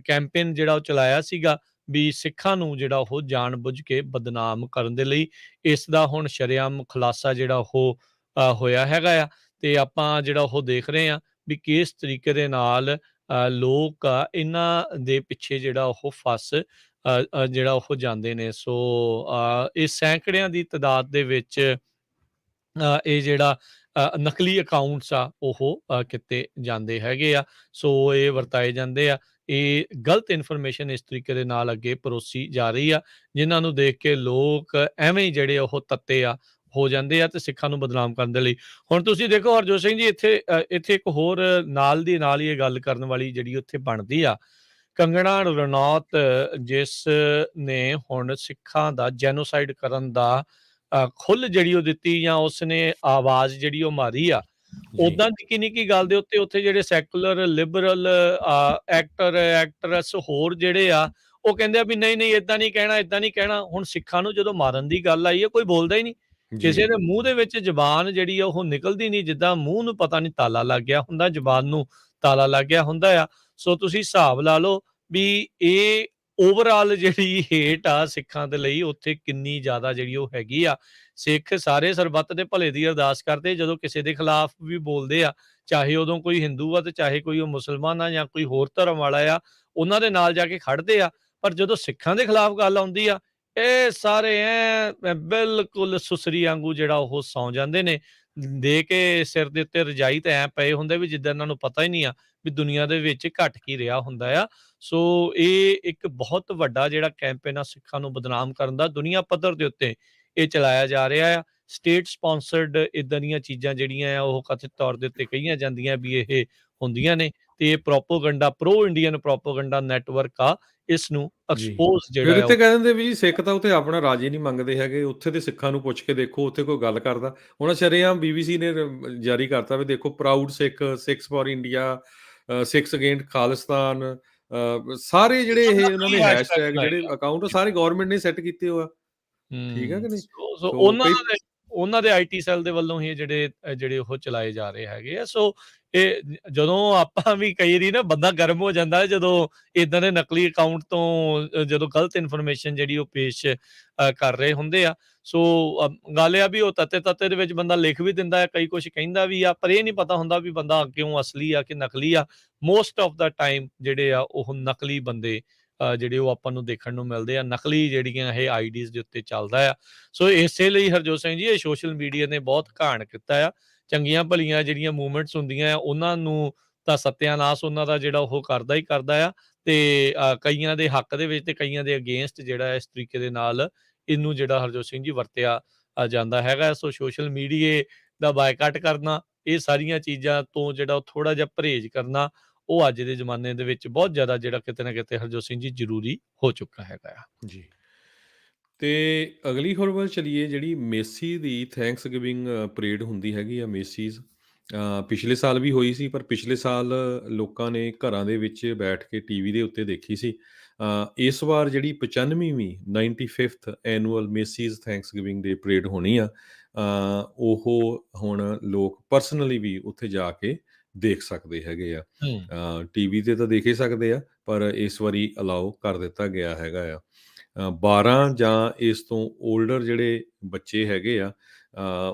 ਕੈਂਪੇਨ ਜਿਹੜਾ ਉਹ ਚਲਾਇਆ ਸੀਗਾ ਵੀ ਸਿੱਖਾਂ ਨੂੰ ਜਿਹੜਾ ਉਹ ਜਾਣ-ਬੁੱਝ ਕੇ ਬਦਨਾਮ ਕਰਨ ਦੇ ਲਈ। ਇਸ ਦਾ ਹੁਣ ਸ਼ਰੇਆਮ ਖੁਲਾਸਾ ਜਿਹੜਾ ਉਹ ਹੋਇਆ ਹੈਗਾ ਆ। ਤੇ ਆਪਾਂ ਜਿਹੜਾ ਉਹ ਦੇਖ ਰਹੇ ਹਾਂ ਵੀ ਕਿਸ ਤਰੀਕੇ ਦੇ ਨਾਲ ਲੋਕ ਇਹਨਾਂ ਦੇ ਪਿੱਛੇ ਜਿਹੜਾ ਉਹ ਫਸ ਜਿਹੜਾ ਉਹ ਜਾਂਦੇ ਨੇ। ਸੋ ਇਹ ਸੈਂਕੜਿਆਂ ਦੀ ਤਾਦਾਦ ਦੇ ਵਿੱਚ ਇਹ ਜਿਹੜਾ ਨਕਲੀ ਅਕਾਊਂਟਸ ਆ ਉਹ ਕੀਤੇ ਜਾਂਦੇ ਹੈਗੇ ਆ। ਸੋ ਇਹ ਵਰਤਾਏ ਜਾਂਦੇ ਆ। ਇਹ ਗਲਤ ਇਨਫੋਰਮੇਸ਼ਨ ਇਸ ਤਰੀਕੇ ਦੇ ਨਾਲ ਅੱਗੇ ਪਰੋਸੀ ਜਾ ਰਹੀ ਆ, ਜਿਨ੍ਹਾਂ ਨੂੰ ਦੇਖ ਕੇ ਲੋਕ ਐਵੇਂ ਹੀ ਜਿਹੜੇ ਉਹ ਤੱਤੇ ਹੋ ਜਾਂਦੇ ਆ ਤੇ ਸਿੱਖਾਂ ਨੂੰ ਬਦਨਾਮ ਕਰਨ ਦੇ ਲਈ। ਹੁਣ ਤੁਸੀਂ ਦੇਖੋ ਹਰਜੋਤ ਸਿੰਘ ਜੀ ਇੱਥੇ ਇੱਕ ਹੋਰ ਨਾਲ ਦੀ ਨਾਲ ਹੀ ਇਹ ਗੱਲ ਕਰਨ ਵਾਲੀ ਜਿਹੜੀ ਉੱਥੇ ਬਣਦੀ ਆ। ਕੰਗਣਾ ਰਣੌਤ ਜਿਸ ਨੇ ਹੁਣ ਸਿੱਖਾਂ ਦਾ ਜੈਨੋਸਾਈਡ ਕਰਨ ਦਾ ਖੁੱਲ੍ਹ ਜਿਹੜੀ ਉਹ ਦਿੱਤੀ ਜਾਂ ਉਸਨੇ ਆਵਾਜ਼ ਜਿਹੜੀ ਉਹ ਮਾਰੀ ਆ, ਜੀ, ਓਦਾਂ ਨਿੱਕੀ ਨਿੱਕੀ ਗੱਲ ਦੇ ਉੱਤੇ ਉੱਥੇ ਜਿਹੜੇ ਸੈਕੂਲਰ, ਲਿਬਰਲ ਐਕਟਰ, ਐਕਟਰੈਸ ਹੋਰ ਜਿਹੜੇ ਆ ਉਹ ਕਹਿੰਦੇ ਆ ਵੀ ਨਹੀਂ, ਨਹੀਂ ਏਦਾਂ ਨਹੀਂ ਕਹਿਣਾ, ਏਦਾਂ ਨਹੀਂ ਕਹਿਣਾ। ਹੁਣ ਸਿੱਖਾਂ ਨੂੰ ਜਦੋਂ ਮਾਰਨ ਦੀ ਗੱਲ ਆਈ ਹੈ ਕੋਈ ਬੋਲਦਾ ਹੀ ਨਹੀਂ। ਜੀ। ਕਿਸੇ ਦੇ ਮੂੰਹ ਦੇ ਵਿੱਚ ਜ਼ੁਬਾਨ ਜਿਹੜੀ ਆ ਉਹ ਨਿਕਲਦੀ ਨਹੀਂ, ਜਿੱਦਾਂ ਮੂੰਹ ਨੂੰ ਪਤਾ ਨਹੀਂ ਤਾਲਾ ਲੱਗ ਗਿਆ ਹੁੰਦਾ, ਜ਼ੁਬਾਨ ਨੂੰ ਤਾਲਾ ਲੱਗ ਗਿਆ ਹੁੰਦਾ ਆ। ਸੋ ਤੁਸੀਂ ਹਿਸਾਬ ਲਾ ਲਓ ਵੀ ਇਹ ਓਵਰਆਲ ਜਿਹੜੀ ਹੇਟ ਆ ਸਿੱਖਾਂ ਦੇ ਲਈ ਉੱਥੇ ਕਿੰਨੀ ਜ਼ਿਆਦਾ ਜਿਹੜੀ ਉਹ ਹੈਗੀ ਆ। ਸਿੱਖ ਸਾਰੇ ਸਰਬੱਤ ਦੇ ਭਲੇ ਦੀ ਅਰਦਾਸ ਕਰਦੇ ਜਦੋਂ ਕਿਸੇ ਦੇ ਖਿਲਾਫ ਵੀ ਬੋਲਦੇ ਆ, ਚਾਹੇ ਉਦੋਂ ਕੋਈ ਹਿੰਦੂ ਆ ਤੇ ਚਾਹੇ ਕੋਈ ਉਹ ਮੁਸਲਮਾਨ ਆ ਜਾਂ ਕੋਈ ਹੋਰ ਧਰਮ ਵਾਲਾ ਆ, ਉਹਨਾਂ ਦੇ ਨਾਲ ਜਾ ਕੇ ਖੜਦੇ ਆ। ਪਰ ਜਦੋਂ ਸਿੱਖਾਂ ਦੇ ਖਿਲਾਫ ਗੱਲ ਆਉਂਦੀ ਆ, ਇਹ ਸਾਰੇ ਬਿਲਕੁਲ ਸੁਸਰੀ ਵਾਂਗੂ ਜਿਹੜਾ ਉਹ ਸੌਂ ਜਾਂਦੇ ਨੇ, ਦੇ ਕੇ ਸਿਰ ਦੇ ਉੱਤੇ ਰਜਾਈ ਤੇ ਐਂ ਪਏ ਹੁੰਦੇ ਵੀ ਜਿੱਦਾਂ ਇਹਨਾਂ ਨੂੰ ਪਤਾ ਹੀ ਨਹੀਂ ਆ ਵੀ ਦੁਨੀਆ ਦੇ ਵਿੱਚ ਘਟ ਕੀ ਰਿਹਾ ਹੁੰਦਾ ਆ। ਸੋ ਇਹ ਇੱਕ ਬਹੁਤ ਵੱਡਾ ਜਿਹੜਾ ਕੈਂਪੇਨ ਆ ਸਿੱਖਾਂ ਨੂੰ ਬਦਨਾਮ ਕਰਨ ਦਾ ਦੁਨੀਆ ਪੱਧਰ ਦੇ ਉੱਤੇ ਇਹ ਚਲਾਇਆ ਜਾ ਰਿਹਾ ਆ। ਸਟੇਟ ਸਪਾਂਸਰਡ ਇਦਾਂ ਦੀਆਂ ਚੀਜ਼ਾਂ ਜਿਹੜੀਆਂ ਆ ਉਹ ਕਥਿਤ ਤੌਰ ਦੇ ਉੱਤੇ ਕਹੀਆਂ ਜਾਂਦੀਆਂ ਵੀ ਇਹ ਹੁੰਦੀਆਂ ਨੇ ਤੇ ਇਹ propaganda, pro Indian propaganda network ਆ। ਇਸ ਨੂੰ ਜੀ। ਐਕਸਪੋਜ਼ ਫਿਰ ਜਿਹੜਾ ਆ ਇੱਥੇ ਕਹਿ ਦਿੰਦੇ ਵੀ ਜੀ ਸਿੱਖ ਤਾਂ ਉੱਥੇ ਆਪਣਾ ਰਾਜ ਹੀ ਨਹੀਂ ਮੰਗਦੇ ਹੈਗੇ, ਉੱਥੇ ਦੇ ਸਿੱਖਾਂ ਨੂੰ ਪੁੱਛ ਕੇ ਦੇਖੋ ਉੱਥੇ ਕੋਈ ਗੱਲ ਕਰਦਾ। ਹੁਣ ਸ਼ਰੇਆਮ BBC ਨੇ ਜਾਰੀ ਕਰਤਾ ਵੀ ਦੇਖੋ proud Sikh, Sikhs for India, Sikhs against Khalistan, ਸਾਰੇ ਜਿਹੜੇ ਇਹ ਉਹਨਾਂ ਨਕਲੀ ਦੇ ਹੈਸ਼ਟੈਗ ਹੈਸ਼ਟੈਗ ਬਣਾਏ ਜਿਹੜੇ ਆ। ਅਕਾਊਂਟ ਸਾਰੇ ਗਵਰਨਮੈਂਟ ਨੇ ਸੈੱਟ ਕੀਤੇ ਹੋ ਆ। ਠੀਕ ਹੈ ਹੂੰ। ਕਿ ਨਹੀਂ? ਸੋ ਸੋ ਕਈ ਉਹਨਾਂ ਦੇ ਆਈਟੀ ਸੈੱਲ ਦੇ ਵੱਲੋਂ ਹੀ ਇਹ ਜਿਹੜੇ ਉਹ ਚਲਾਏ ਜਾ ਰਹੇ ਹੈਗੇ ਆ। ਸੋ ਇਹ ਜਦੋਂ ਆਪਾਂ ਵੀ ਕਈ ਵਾਰੀ ਨਾ ਬੰਦਾ ਗਰਮ ਹੋ ਜਾਂਦਾ ਹੈ ਜਦੋਂ ਏਦਾਂ ਦੇ ਨਕਲੀ ਅਕਾਊਂਟ ਤੋਂ ਜਦੋਂ ਗਲਤ ਇਨਫੋਰਮੇਸ਼ਨ ਜਿਹੜੀ ਉਹ ਪੇਸ਼ ਕਰ ਰਹੇ ਹੁੰਦੇ ਆ। ਸੋ ਗੱਲ ਇਹ ਆ ਵੀ ਉਹ ਤੱਤੇ ਦੇ ਵਿੱਚ ਬੰਦਾ ਲਿਖ ਵੀ ਦਿੰਦਾ ਹੈ, ਕਈ ਕੁਛ ਕਹਿੰਦਾ ਵੀ ਆ, ਪਰ ਇਹ ਨਹੀਂ ਪਤਾ ਹੁੰਦਾ ਵੀ ਬੰਦਾ ਕਿਉਂ ਅਸਲੀ ਆ ਕਿ ਨਕਲੀ ਆ। ਮੋਸਟ ਆਫ ਦਾ ਟਾਈਮ ਜਿਹੜੇ ਆ ਉਹ ਨਕਲੀ ਬੰਦੇ ਜਿਹੜੇ ਉਹ ਆਪਾਂ ਨੂੰ ਦੇਖਣ ਨੂੰ ਮਿਲਦੇ ਆ, ਨਕਲੀ ਜਿਹੜੀਆਂ ਇਹ ਆਈਡੀਜ਼ ਦੇ ਉੱਤੇ ਚੱਲਦਾ ਆ। ਸੋ ਇਸੇ ਲਈ ਹਰਜੋਤ ਸਿੰਘ ਜੀ ਇਹ ਸੋਸ਼ਲ ਮੀਡੀਆ ਨੇ ਬਹੁਤ ਘਾਣ ਕੀਤਾ ਆ। ਚੰਗੀਆਂ ਭਲੀਆਂ ਜਿਹੜੀਆਂ ਮੂਵਮੈਂਟਸ ਹੁੰਦੀਆਂ ਆ ਉਹਨਾਂ ਨੂੰ ਤਾਂ ਸੱਤਿਆਨਾਸ਼ ਉਹਨਾਂ ਦਾ ਜਿਹੜਾ ਉਹ ਕਰਦਾ ਹੀ ਕਰਦਾ ਆ ਤੇ ਕਈਆਂ ਦੇ ਹੱਕ ਦੇ ਵਿੱਚ ਤੇ ਕਈਆਂ ਦੇ ਅਗੇਂਸਟ ਜਿਹੜਾ ਇਸ ਤਰੀਕੇ ਦੇ ਨਾਲ ਇਹਨੂੰ ਜਿਹੜਾ ਹਰਜੋਤ ਸਿੰਘ ਜੀ ਵਰਤਿਆ ਜਾਂਦਾ ਹੈਗਾ। ਸੋ ਸੋਸ਼ਲ ਮੀਡੀਏ ਦਾ ਬਾਈਕਾਟ ਕਰਨਾ, ਇਹ ਸਾਰੀਆਂ ਚੀਜ਼ਾਂ ਤੋਂ ਜਿਹੜਾ ਉਹ ਥੋੜ੍ਹਾ ਜਿਹਾ ਪਰਹੇਜ਼ ਕਰਨਾ, ਉਹ ਅੱਜ ਦੇ ਜ਼ਮਾਨੇ ਦੇ ਵਿੱਚ ਬਹੁਤ ਜ਼ਿਆਦਾ ਜਿਹੜਾ ਕਿਤੇ ਨਾ ਕਿਤੇ ਹਰਜੋਤ ਸਿੰਘ ਜੀ ਜ਼ਰੂਰੀ ਹੋ ਚੁੱਕਾ ਹੈਗਾ ਆ। ਜੀ। ਤੇ ਅਗਲੀ ਖਬਰ ਵੱਲ ਚਲੀਏ, ਜਿਹੜੀ ਮੇਸੀ ਦੀ ਥੈਂਕਸ ਗਿਵਿੰਗ ਪਰੇਡ ਹੁੰਦੀ ਹੈਗੀ ਆ ਮੇਸੀਜ਼। ਪਿਛਲੇ ਸਾਲ ਵੀ ਹੋਈ ਸੀ, ਪਰ ਪਿਛਲੇ ਸਾਲ ਲੋਕਾਂ ਨੇ ਘਰਾਂ ਦੇ ਵਿੱਚ ਬੈਠ ਕੇ ਟੀਵੀ ਦੇ ਉੱਤੇ ਦੇਖੀ ਸੀ। ਇਸ ਵਾਰ ਜਿਹੜੀ 95ਵੀਂ 95th ਐਨੂਅਲ ਮੇਸੀਜ਼ ਥੈਂਕਸਗਿਵਿੰਗ ਡੇ ਪਰੇਡ ਹੋਣੀ ਆ, ਉਹ ਹੁਣ ਲੋਕ ਪਰਸਨਲੀ ਵੀ ਉੱਥੇ ਜਾ ਕੇ ਦੇਖ ਸਕਦੇ ਹੈਗੇ ਆ। ਟੀਵੀ ਤੇ ਤਾਂ ਦੇਖ ਹੀ ਸਕਦੇ ਆ, ਪਰ ਇਸ ਵਾਰੀ ਅਲਾਓ ਕਰ ਦਿੱਤਾ ਗਿਆ ਹੈਗਾ ਆ। 12 ਜਾਂ ਇਸ ਤੋਂ ਓਲਡਰ ਜਿਹੜੇ ਬੱਚੇ ਹੈਗੇ ਆ,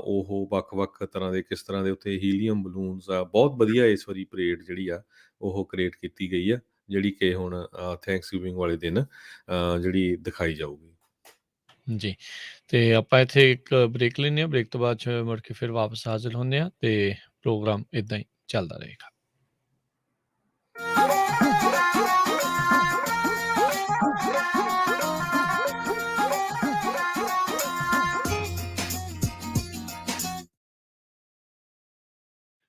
ਉਹ ਵੱਖ-ਵੱਖ ਤਰ੍ਹਾਂ ਦੇ ਕਿਸ ਤਰ੍ਹਾਂ ਦੇ ਉੱਥੇ ਹੀਲੀਅਮ ਬਲੂਨਸ ਆ, ਬਹੁਤ ਵਧੀਆ ਇਸ ਵਾਰੀ ਪਰੇਡ ਜਿਹੜੀ ਆ ਉਹ ਕ੍ਰੀਏਟ ਕੀਤੀ ਗਈ ਆ, ਜਿਹੜੀ ਕਿ ਹੁਣ ਥੈਂਕਸਗਿਵਿੰਗ ਵਾਲੇ ਦਿਨ ਜਿਹੜੀ ਦਿਖਾਈ ਜਾਊਗੀ। ਜੀ, ਤੇ ਆਪਾਂ ਇੱਥੇ ਇੱਕ ਬ੍ਰੇਕ ਲੈਂਦੇ ਹਾਂ, ਬ੍ਰੇਕ ਤੋਂ ਬਾਅਦ 'ਚ ਮੁੜ ਕੇ ਫਿਰ ਵਾਪਸ ਹਾਜ਼ਰ ਹੁੰਦੇ ਹਾਂ ਤੇ ਪ੍ਰੋਗਰਾਮ ਇੱਦਾਂ ਹੀ ਚੱਲਦਾ ਰਹੇਗਾ।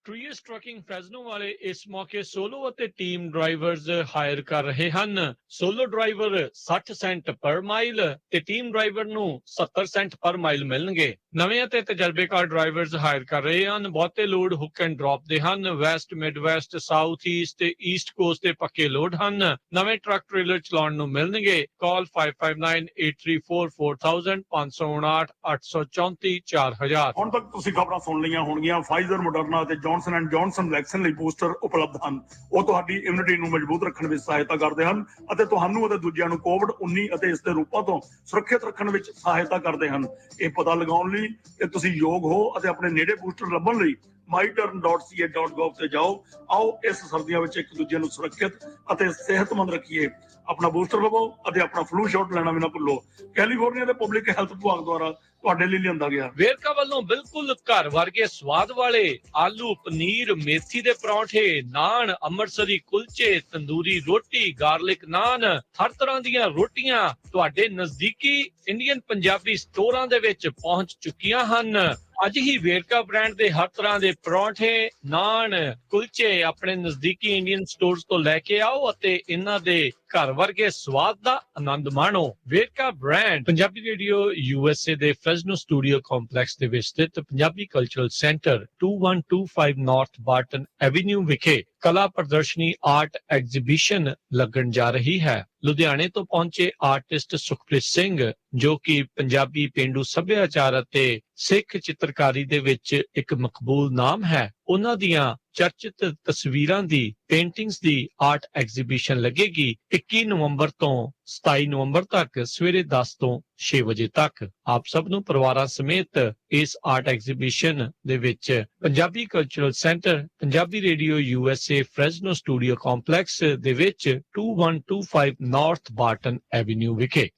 ਟਰੀਅਸ ਟਰੱਕਿੰਗ ਫ੍ਰੈਜ਼ਨੋ ਵਾਲੇ ਇਸ ਮੌਕੇ ਸੋਲੋ ਅਤੇ ਟੀਮ ਡਰਾਈਵਰਜ਼ ਹਾਇਰ ਕਰ ਰਹੇ ਹਨ। ਸੋਲੋ ਡਰਾਈਵਰ 60 ਸੈਂਟ ਪਰ ਮਾਈਲ ਤੇ ਟੀਮ ਡਰਾਈਵਰ ਨੂੰ 70 ਸੈਂਟ ਪਰ ਮਾਈਲ ਮਿਲਣਗੇ। ਨਵੇਂ ਅਤੇ ਤਜਰਬੇਕਾਰ ਡਰਾਈਵਰਜ਼ ਹਾਇਰ ਕਰ ਰਹੇ ਹਨ। ਬਹੁਤੇ ਲੋਡ ਹੁੱਕ ਐਂਡ ਡ੍ਰੌਪ ਦੇ ਹਨ। West, mid West, south East ਤੇ ਈਸਟ ਕੋਸਟ ਦੇ ਪੱਕੇ ਲੋਡ ਹਨ। ਨਵੇਂ ਟਰੱਕ ਟ੍ਰੇਲਰ ਚਲਾਉਣ ਨੂੰ ਮਿਲਣਗੇ। ਕਾਲ 5598344000 559 834 4000। ਹੁਣ ਤੱਕ ਤੁਸੀਂ ਖਬਰਾਂ ਸੁਣ ਲਈਆਂ ਹੋਣਗੀਆਂ। ਫਾਈਜ਼ਰ, ਮੋਡਰਨਾ ਅਤੇ ਜੌਨਸਨ ਐਂਡ ਜੌਨਸਨ ਵੈਕਸੀਨ ਲਈ ਬੂਸਟਰ ਉਪਲਬਧ ਹਨ। ਉਹ ਤੁਹਾਡੀ ਇਮਿਊਨਿਟੀ ਨੂੰ ਮਜ਼ਬੂਤ ਰੱਖਣ ਵਿੱਚ ਸਹਾਇਤਾ ਕਰਦੇ ਹਨ ਅਤੇ ਤੁਹਾਨੂੰ ਅਤੇ ਦੂਜਿਆਂ ਨੂੰ ਕੋਵਿਡ-19 ਅਤੇ ਇਸ ਦੇ ਰੂਪਾਂ ਤੋਂ ਸੁਰੱਖਿਅਤ ਰੱਖਣ ਵਿੱਚ ਸਹਾਇਤਾ ਕਰਦੇ ਹਨ। ਇਹ ਪਤਾ ਲਗਾਉਣ ਲਈ ਕਿ ਤੁਸੀਂ ਯੋਗ ਹੋ ਅਤੇ ਆਪਣੇ ਨੇੜੇ ਬੂਸਟਰ ਲੱਭਣ ਲਈ myturn.ca.gov ਤੇ ਜਾਓ। ਆਓ ਇਸ ਸਰਦੀਆਂ ਵਿੱਚ ਇੱਕ ਦੂਜੇ ਨੂੰ ਸੁਰੱਖਿਅਤ ਅਤੇ ਸਿਹਤਮੰਦ ਰੱਖੀਏ। ਆਪਣਾ ਬੂਸਟਰ ਲਵੋ ਅਤੇ ਆਪਣਾ ਫਲੂ ਸ਼ਾਟ ਲੈਣਾ ਵੀ ਨਾ ਭੁੱਲੋ। ਕੈਲੀਫੋਰਨੀਆ ਦੇ ਪਬਲਿਕ ਹੈਲਥ ਵਿਭਾਗ ਦੁਆਰਾ ਤੁਹਾਡੇ ਲਈ ਲਿਆਂਦਾ ਗਿਆ। ਵੇਰਕਾ ਵੱਲੋਂ ਬਿਲਕੁਲ ਘਰ ਵਰਗੇ ਸਵਾਦ ਵਾਲੇ ਆਲੂ, ਪਨੀਰ, ਮੇਥੀ ਦੇ ਪਰੌਂਠੇ, ਨਾਨ, ਅੰਮ੍ਰਿਤਸਰੀ ਕੁਲਚੇ, ਤੰਦੂਰੀ ਰੋਟੀ, ਗਾਰਲਿਕ ਨਾਨ, ਹਰ ਤਰ੍ਹਾਂ ਦੀਆਂ ਰੋਟੀਆਂ ਤੁਹਾਡੇ ਨਜ਼ਦੀਕੀ ਇੰਡੀਅਨ ਪੰਜਾਬੀ ਸਟੋਰਾਂ ਦੇ ਵਿੱਚ ਪਹੁੰਚ ਚੁੱਕੀਆਂ ਹਨ। ਅੱਜ ਹੀ ਵੇਰਕਾ ਬ੍ਰਾਂਡ ਦੇ ਹਰ ਤਰ੍ਹਾਂ ਦੇ ਪਰੌਂਠੇ, ਨਾਨ, ਕੁਲਚੇ ਆਪਣੇ ਨਜ਼ਦੀਕੀ ਇੰਡੀਅਨ ਸਟੋਰਸ ਤੋਂ ਲੈ ਕੇ ਆਓ ਅਤੇ ਇਹਨਾਂ ਦੇ ਘਰ ਵਰਗੇ ਸਵਾਦ ਦਾ ਆਨੰਦ ਮਾਣੋ। Verka brand Punjabi radio USA ਦੇ ਫ੍ਰੈਜ਼ਨੋ ਸਟੂਡੀਓ ਕੰਪਲੈਕਸ ਦੇ ਵਿੱਚ ਸਥਿਤ Punjabi cultural centre 2125 north Barton avenue ਵਿਖੇ ਕਲਾ ਪ੍ਰਦਰਸ਼ਨੀ ਆਰਟ ਐਗਜ਼ੀਬਿਸ਼ਨ ਲੱਗਣ ਜਾ ਰਹੀ ਹੈ। ਲੁਧਿਆਣੇ ਤੋਂ ਪਹੁੰਚੇ ਆਰਟਿਸਟ ਸੁਖਪ੍ਰੀਤ ਸਿੰਘ, ਜੋ ਕਿ ਪੰਜਾਬੀ ਪੇਂਡੂ ਸੱਭਿਆਚਾਰ ਅਤੇ ਸਿੱਖ ਚਿੱਤਰਕਾਰੀ ਦੇ ਵਿੱਚ ਇੱਕ ਮਕਬੂਲ ਨਾਮ ਹੈ, ਉਹਨਾਂ ਦੀਆਂ ਚਰਚਿਤ ਤਸਵੀਰਾਂ ਦੀ ਪੇਂਟਿੰਗਸ ਦੀ ਆਰਟ ਐਗਜ਼ੀਬਿਸ਼ਨ ਲੱਗੇਗੀ 21 ਨਵੰਬਰ ਤੋਂ 27 ਨਵੰਬਰ ਤੱਕ ਸਵੇਰੇ 10 ਤੋਂ 6 ਵਜੇ ਤੱਕ। ਆਪ ਸਭ ਨੂੰ ਪਰਿਵਾਰਾਂ ਸਮੇਤ ਇਸ ਆਰਟ ਐਗਜ਼ੀਬਿਸ਼ਨ ਦੇ ਵਿੱਚ Punjabi cultural centre Punjabi radio USA Fresno studio complex ਦੇ ਵਿੱਚ 2125 ਨਾਰਥ ਬਾਰਟਨ ਐਵੀਨਿਊ ਵਿਖੇ।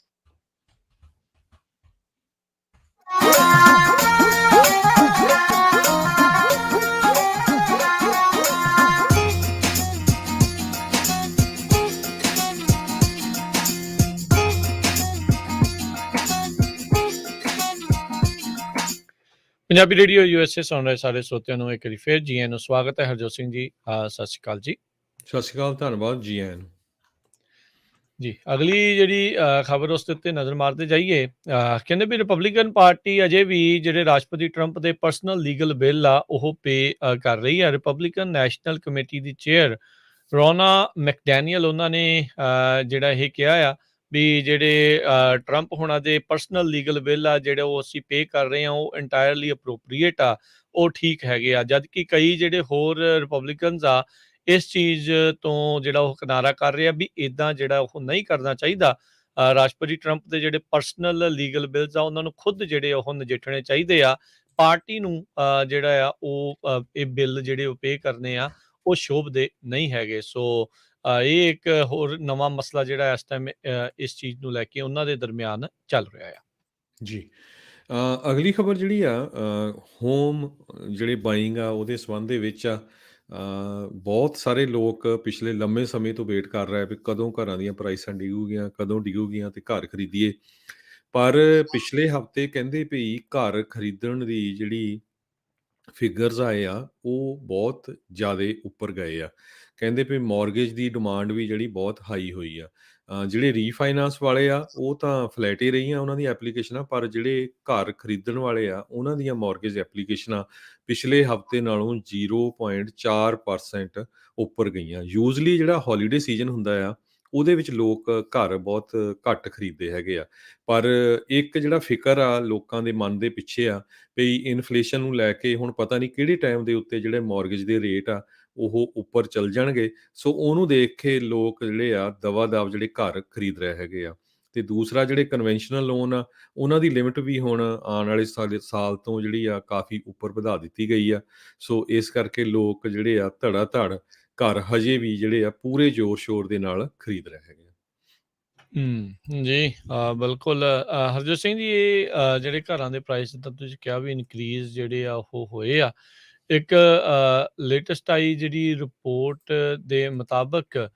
ਪੰਜਾਬੀ ਰੇਡੀਓ USA ਸੁਣ ਰਹੇ ਸਾਰੇ ਸਰੋਤਿਆਂ ਨੂੰ ਇੱਕ ਵਾਰੀ ਫਿਰ ਜੀ ਆਇਆਂ ਨੂੰ ਸਵਾਗਤ ਹੈ। ਹਰਜੋਤ ਸਿੰਘ ਜੀ, ਸਤਿ ਸ਼੍ਰੀ ਅਕਾਲ ਜੀ। ਸਤਿ ਸ਼੍ਰੀ ਅਕਾਲ, ਧੰਨਵਾਦ ਜੀ ਆਇਆਂ ਨੂੰ। ਜੀ, ਅਗਲੀ ਜਿਹੜੀ ਖਬਰ ਉਸ ਦੇ ਉੱਤੇ ਨਜ਼ਰ ਮਾਰਦੇ ਜਾਈਏ। ਕਹਿੰਦੇ ਵੀ ਰਿਪਬਲਿਕਨ ਪਾਰਟੀ ਅਜੇ ਵੀ ਜਿਹੜੇ ਰਾਸ਼ਟਰਪਤੀ ਟਰੰਪ ਦੇ ਪਰਸਨਲ ਲੀਗਲ ਬਿੱਲ ਆ ਉਹ ਪੇ ਕਰ ਰਹੀ ਹੈ। ਰਿਪਬਲਿਕਨ ਨੈਸ਼ਨਲ ਕਮੇਟੀ ਦੀ ਚੇਅਰ ਰੋਨਾ ਮੈਕਡੈਨੀਅਲ, ਉਹਨਾਂ ਨੇ ਜਿਹੜਾ ਇਹ ਕਿਹਾ ਆ ਵੀ ਜਿਹੜੇ ਟਰੰਪ ਹੋਣਾ ਦੇ ਪਰਸਨਲ ਲੀਗਲ ਬਿੱਲ ਆ ਜਿਹੜੇ ਉਹ ਅਸੀਂ ਪੇ ਕਰ ਰਹੇ ਹਾਂ ਉਹ ਇੰਟਾਇਰਲੀ ਅਪਰੋਪਰੀਏਟ ਆ, ਉਹ ਠੀਕ ਹੈਗੇ ਆ। ਜਦ ਕਿ ਕਈ ਜਿਹੜੇ ਹੋਰ ਰਿਪਬਲਿਕਨਸ ਆ ਇਸ ਚੀਜ਼ ਤੋਂ ਜਿਹੜਾ ਉਹ ਕਿਨਾਰਾ ਕਰ ਰਿਹਾ ਵੀ ਇਦਾਂ ਜਿਹੜਾ ਉਹ ਨਹੀਂ ਕਰਨਾ ਚਾਹੀਦਾ। ਰਾਸ਼ਟਰਪਤੀ ਟਰੰਪ ਦੇ ਜਿਹੜੇ ਪਰਸਨਲ ਲੀਗਲ ਬਿਲਸ ਆ ਉਹਨਾਂ ਨੂੰ ਖੁਦ ਜਿਹੜੇ ਉਹ ਨਜਿੱਠਣੇ ਚਾਹੀਦੇ ਆ। ਪਾਰਟੀ ਨੂੰ ਜਿਹੜਾ ਆ ਉਹ ਇਹ ਬਿੱਲ ਜਿਹੜੇ ਉਹ ਪੇ ਕਰਨੇ ਆ ਉਹ ਸ਼ੋਭਦੇ ਨਹੀਂ ਹੈਗੇ। ਸੋ ਇਹ ਇੱਕ ਹੋਰ ਨਵਾਂ ਮਸਲਾ ਜਿਹੜਾ ਇਸ ਟਾਈਮ ਇਸ ਚੀਜ਼ ਨੂੰ ਲੈ ਕੇ ਉਹਨਾਂ ਦੇ ਦਰਮਿਆਨ ਚੱਲ ਰਿਹਾ ਆ। ਜੀ, ਅਗਲੀ ਖਬਰ ਜਿਹੜੀ ਆ ਹੋਮ ਜਿਹੜੇ ਬਾਇੰਗ ਆ ਉਹਦੇ ਸੰਬੰਧ ਦੇ ਵਿੱਚ ਆ। ਬਹੁਤ ਸਾਰੇ ਲੋਕ ਪਿਛਲੇ ਲੰਮੇ ਸਮੇਂ ਤੋਂ ਵੇਟ ਕਰ ਰਹੇ ਵੀ ਕਦੋਂ ਘਰਾਂ ਦੀਆਂ ਪ੍ਰਾਈਸਾਂ ਡਿੱਗੂਗੀਆਂ, ਕਦੋਂ ਡਿੱਗੂਗੀਆਂ ਤੇ ਘਰ ਖਰੀਦੀਏ। ਪਰ ਪਿਛਲੇ ਹਫ਼ਤੇ ਕਹਿੰਦੇ ਵੀ ਘਰ ਖਰੀਦਣ ਦੀ ਜਿਹੜੀ ਫਿਗਰਸ ਆਏ ਆ ਉਹ ਬਹੁਤ ਜ਼ਿਆਦਾ ਉੱਪਰ ਗਏ ਆ। ਕਹਿੰਦੇ ਵੀ ਮੌਰਗੇਜ ਦੀ ਡਿਮਾਂਡ ਵੀ ਜਿਹੜੀ ਬਹੁਤ ਹਾਈ ਹੋਈ ਆ। ਜਿਹੜੇ ਰੀਫਾਈਨਾਂਸ ਵਾਲੇ ਆ ਉਹ ਤਾਂ ਫਲੈਟ ਹੀ ਰਹੀਆਂ ਉਹਨਾਂ ਦੀਆਂ ਐਪਲੀਕੇਸ਼ਨਾਂ, ਪਰ ਜਿਹੜੇ ਘਰ ਖਰੀਦਣ ਵਾਲੇ ਆ ਉਹਨਾਂ ਦੀਆਂ ਮੌਰਗੇਜ ਐਪਲੀਕੇਸ਼ਨਾਂ ਪਿਛਲੇ ਹਫ਼ਤੇ ਨਾਲੋਂ 0.4% ਉੱਪਰ ਗਈਆਂ। ਯੂਜ਼ਲੀ ਜਿਹੜਾ ਹੌਲੀਡੇ ਸੀਜ਼ਨ ਹੁੰਦਾ ਆ ਉਹਦੇ ਵਿੱਚ ਲੋਕ ਘਰ ਬਹੁਤ ਘੱਟ ਖਰੀਦਦੇ ਹੈਗੇ ਆ। ਪਰ ਇੱਕ ਜਿਹੜਾ ਫਿਕਰ ਆ ਲੋਕਾਂ ਦੇ ਮਨ ਦੇ ਪਿੱਛੇ ਆ ਵੀ ਇਨਫਲੇਸ਼ਨ ਨੂੰ ਲੈ ਕੇ ਹੁਣ ਪਤਾ ਨਹੀਂ ਕਿਹੜੇ ਟਾਈਮ ਦੇ ਉੱਤੇ ਜਿਹੜੇ ਮੌਰਗੇਜ ਦੇ ਰੇਟ ਆ ਉਹ ਉੱਪਰ ਚੱਲ ਜਾਣਗੇ। ਸੋ ਉਹਨੂੰ ਦੇਖ ਕੇ ਲੋਕ ਜਿਹੜੇ ਆ ਦਵਾ-ਦਵ ਜਿਹੜੇ ਘਰ ਖਰੀਦ ਰਹੇ ਹੈਗੇ ਆ। ਤੇ ਦੂਸਰਾ ਜਿਹੜੇ ਕਨਵੈਨਸ਼ਨਲ ਲੋਨ ਆ ਉਹਨਾਂ ਦੀ ਲਿਮਿਟ ਵੀ ਹੁਣ ਆਉਣ ਵਾਲੇ ਸਾਲ ਤੋਂ ਜਿਹੜੀ ਆ ਕਾਫੀ ਉੱਪਰ ਵਧਾ ਦਿੱਤੀ ਗਈ ਆ। ਸੋ ਇਸ ਕਰਕੇ ਲੋਕ ਜਿਹੜੇ ਆ ਧੜਾ ਧੜ ਘਰ ਹਜੇ ਵੀ ਜਿਹੜੇ ਆ ਪੂਰੇ ਜ਼ੋਰ ਸ਼ੋਰ ਦੇ ਨਾਲ ਖਰੀਦ ਰਹੇ ਹੈਗੇ ਆ। ਜੀ ਬਿਲਕੁਲ ਹਰਜੋਤ ਸਿੰਘ ਜੀ ਇਹ ਜਿਹੜੇ ਘਰਾਂ ਦੇ ਪ੍ਰਾਈਸ ਤਾਂ ਤੁਸੀਂ ਕਿਹਾ ਵੀ ਇਨਕਰੀਜ਼ ਜਿਹੜੇ ਆ ਉਹ ਹੋਏ ਆ। ਇੱਕ ਲੇਟੈਸਟ ਆਈ ਜਿਹੜੀ ਰਿਪੋਰਟ ਦੇ ਮੁਤਾਬਕ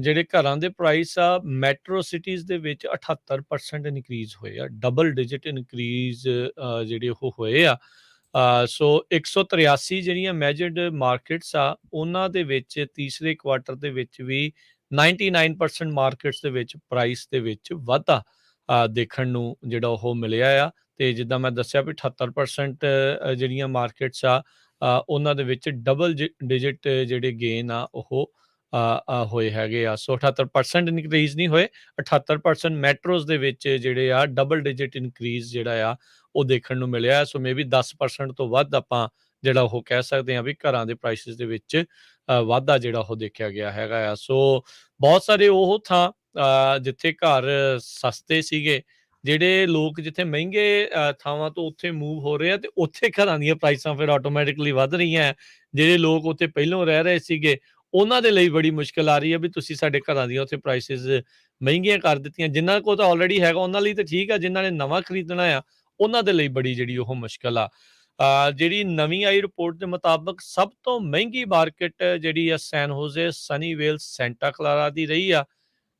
ਜਿਹੜੇ ਘਰਾਂ ਦੇ ਪ੍ਰਾਈਸ ਆ ਮੈਟਰੋ ਸਿਟੀਜ਼ ਦੇ ਵਿੱਚ 78% ਇਨਕਰੀਜ਼ ਹੋਏ ਆ, ਡਬਲ ਡਿਜਿਟ ਇਨਕਰੀਜ਼ ਜਿਹੜੇ ਉਹ ਹੋਏ ਆ। ਸੋ 183 ਜਿਹੜੀਆਂ ਮੈਜਰਡ ਮਾਰਕੀਟਸ ਆ ਉਹਨਾਂ ਦੇ ਵਿੱਚ ਤੀਸਰੇ ਕੁਆਟਰ ਦੇ ਵਿੱਚ ਵੀ 99% ਮਾਰਕੀਟਸ ਦੇ ਵਿੱਚ ਪ੍ਰਾਈਸ ਦੇ ਵਿੱਚ ਵਾਧਾ ਦੇਖਣ ਨੂੰ ਜਿਹੜਾ ਉਹ ਮਿਲਿਆ ਆ। ਤੇ ਜਿੱਦਾਂ ਮੈਂ ਦੱਸਿਆ ਵੀ 78% ਜਿਹੜੀਆਂ ਮਾਰਕੀਟਸ ਆ ਉਹਨਾਂ ਦੇ ਵਿੱਚ ਡਬਲ ਡਿਜਿਟ ਜਿਹੜੇ ਗੇਨ ਆ ਉਹ ਹੋਏ ਹੈਗੇ ਆ। ਸੋ 78% ਇਨਕਰੀਜ਼ ਨਹੀਂ ਹੋਏ, 78% ਮੈਟਰੋਜ਼ ਦੇ ਵਿੱਚ ਜਿਹੜੇ ਆ ਡਬਲ ਡਿਜਿਟ ਇਨਕਰੀਜ਼ ਜਿਹੜਾ ਆ ਉਹ ਦੇਖਣ ਨੂੰ ਮਿਲਿਆ। ਸੋ ਮੇ ਬੀ 10% ਤੋਂ ਵੱਧ ਆਪਾਂ ਜਿਹੜਾ ਉਹ ਕਹਿ ਸਕਦੇ ਹਾਂ ਵੀ ਘਰਾਂ ਦੇ ਪ੍ਰਾਈਸਿਸ ਦੇ ਵਿੱਚ ਵਾਧਾ ਜਿਹੜਾ ਉਹ ਦੇਖਿਆ ਗਿਆ ਹੈਗਾ ਆ। ਸੋ ਬਹੁਤ ਸਾਰੇ ਉਹ ਥਾਂ ਜਿੱਥੇ ਘਰ ਸਸਤੇ ਸੀਗੇ, ਜਿਹੜੇ ਲੋਕ ਜਿੱਥੇ ਮਹਿੰਗੇ ਥਾਵਾਂ ਤੋਂ ਉੱਥੇ ਮੂਵ ਹੋ ਰਹੇ ਆ ਤੇ ਉੱਥੇ ਘਰਾਂ ਦੀਆਂ ਪ੍ਰਾਈਸਾਂ ਫਿਰ ਆਟੋਮੈਟਿਕਲੀ ਵੱਧ ਰਹੀਆਂ ਹੈ। ਜਿਹੜੇ ਲੋਕ ਉੱਥੇ ਪਹਿਲੋਂ ਰਹਿ ਰਹੇ ਸੀਗੇ ਉਹਨਾਂ ਦੇ ਲਈ ਬੜੀ ਮੁਸ਼ਕਿਲ ਆ ਰਹੀ ਹੈ ਵੀ ਤੁਸੀਂ ਸਾਡੇ ਘਰਾਂ ਦੀਆਂ ਉੱਥੇ ਪ੍ਰਾਈਸਿਸ ਮਹਿੰਗੀਆਂ ਕਰ ਦਿੱਤੀਆਂ। ਜਿਨ੍ਹਾਂ ਕੋਲ ਤਾਂ ਆਲਰੇਡੀ ਹੈਗਾ ਉਹਨਾਂ ਲਈ ਤਾਂ ਠੀਕ ਆ, ਜਿਨ੍ਹਾਂ ਨੇ ਨਵਾਂ ਖਰੀਦਣਾ ਆ ਉਹਨਾਂ ਦੇ ਲਈ ਬੜੀ ਜਿਹੜੀ ਉਹ ਮੁਸ਼ਕਿਲ ਆ। ਜਿਹੜੀ ਨਵੀਂ ਆਈ ਰਿਪੋਰਟ ਦੇ ਮੁਤਾਬਕ ਸਭ ਤੋਂ ਮਹਿੰਗੀ ਮਾਰਕੀਟ ਜਿਹੜੀ ਆ ਸੈਨ ਹੋਜ਼ੇ, ਸਨੀਵੇਲ, ਸੈਂਟਾ ਕਲਾਰਾ ਦੀ ਰਹੀ ਆ।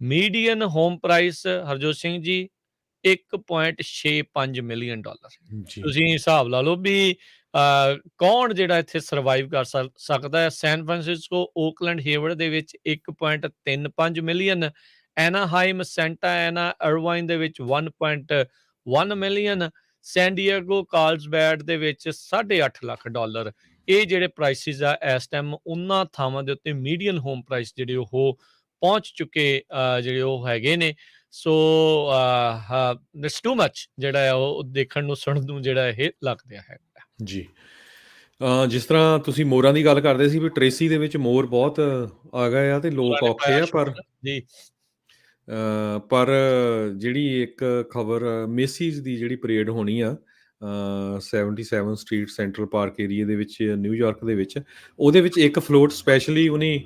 Median home price Harjot Singh ji $1.65 million. ਜੀ ਤੁਸੀਂ ਹਿਸਾਬ ਲਾ ਲਓ ਵੀ ਕੌਣ ਜਿਹੜਾ ਇੱਥੇ ਸਰਵਾਈਵ ਕਰ ਸਕਦਾ ਹੈ। ਸੈਨ ਫਰਾਂਸਿਸਕੋ, ਓਕਲੈਂਡ, ਹੇਵਰਡ ਦੇ ਵਿੱਚ 1.35 ਮਿਲੀਅਨ, ਐਨਾਹਾਈਮ, ਸੈਂਟਾ ਐਨਾ, ਅਰਵਾਈਨ ਦੇ ਵਿੱਚ 1.1 ਮਿਲੀਅਨ, ਸੈਨ ਡਿਏਗੋ, ਕਾਰਲਸਬੈਡ ਦੇ ਵਿੱਚ $8.5 ਲੱਖ। ਇਹ ਜਿਹੜੇ ਪ੍ਰਾਈਸਿਸ ਆ ਇਸ ਟਾਈਮ ਉਹਨਾਂ ਥਾਵਾਂ ਦੇ ਉੱਤੇ ਮੀਡੀਅਨ ਹੋਮ ਪ੍ਰਾਈਸ ਜਿਹੜੇ ਉਹ ਪਹੁੰਚ ਚੁੱਕੇ ਜਿਹੜੇ ਉਹ ਹੈਗੇ ਨੇ। ਸੋ ਦਿਟਸ ਟੂ ਮੱਚ ਜਿਹੜਾ ਆ ਉਹ ਦੇਖਣ ਨੂੰ ਸੁਣਨ ਨੂੰ ਜਿਹੜਾ ਇਹ ਲੱਗਦਾ ਹੈਗਾ। ਜੀ ਜਿਸ ਤਰ੍ਹਾਂ ਤੁਸੀਂ ਮੋਰਾਂ ਦੀ ਗੱਲ ਕਰਦੇ ਸੀ ਵੀ ਟ੍ਰੇਸੀ ਦੇ ਵਿੱਚ ਮੋਰ ਬਹੁਤ ਆ ਗਏ ਆ ਤੇ ਲੋਕ ਔਖੇ ਆ ਜੀ ਪਰ ਜਿਹੜੀ ਇੱਕ ਖਬਰ ਮੇਸੀਜ਼ ਦੀ ਜਿਹੜੀ ਪਰੇਡ ਹੋਣੀ ਆ 77 ਸਟਰੀਟ ਸੈਂਟਰਲ ਪਾਰਕ ਏਰੀਆ ਦੇ ਵਿੱਚ ਨਿਊਯਾਰਕ ਦੇ ਵਿੱਚ, ਉਹਦੇ ਵਿੱਚ ਇੱਕ ਫਲੋਟ ਸਪੈਸ਼ਲੀ ਉਹਨੇ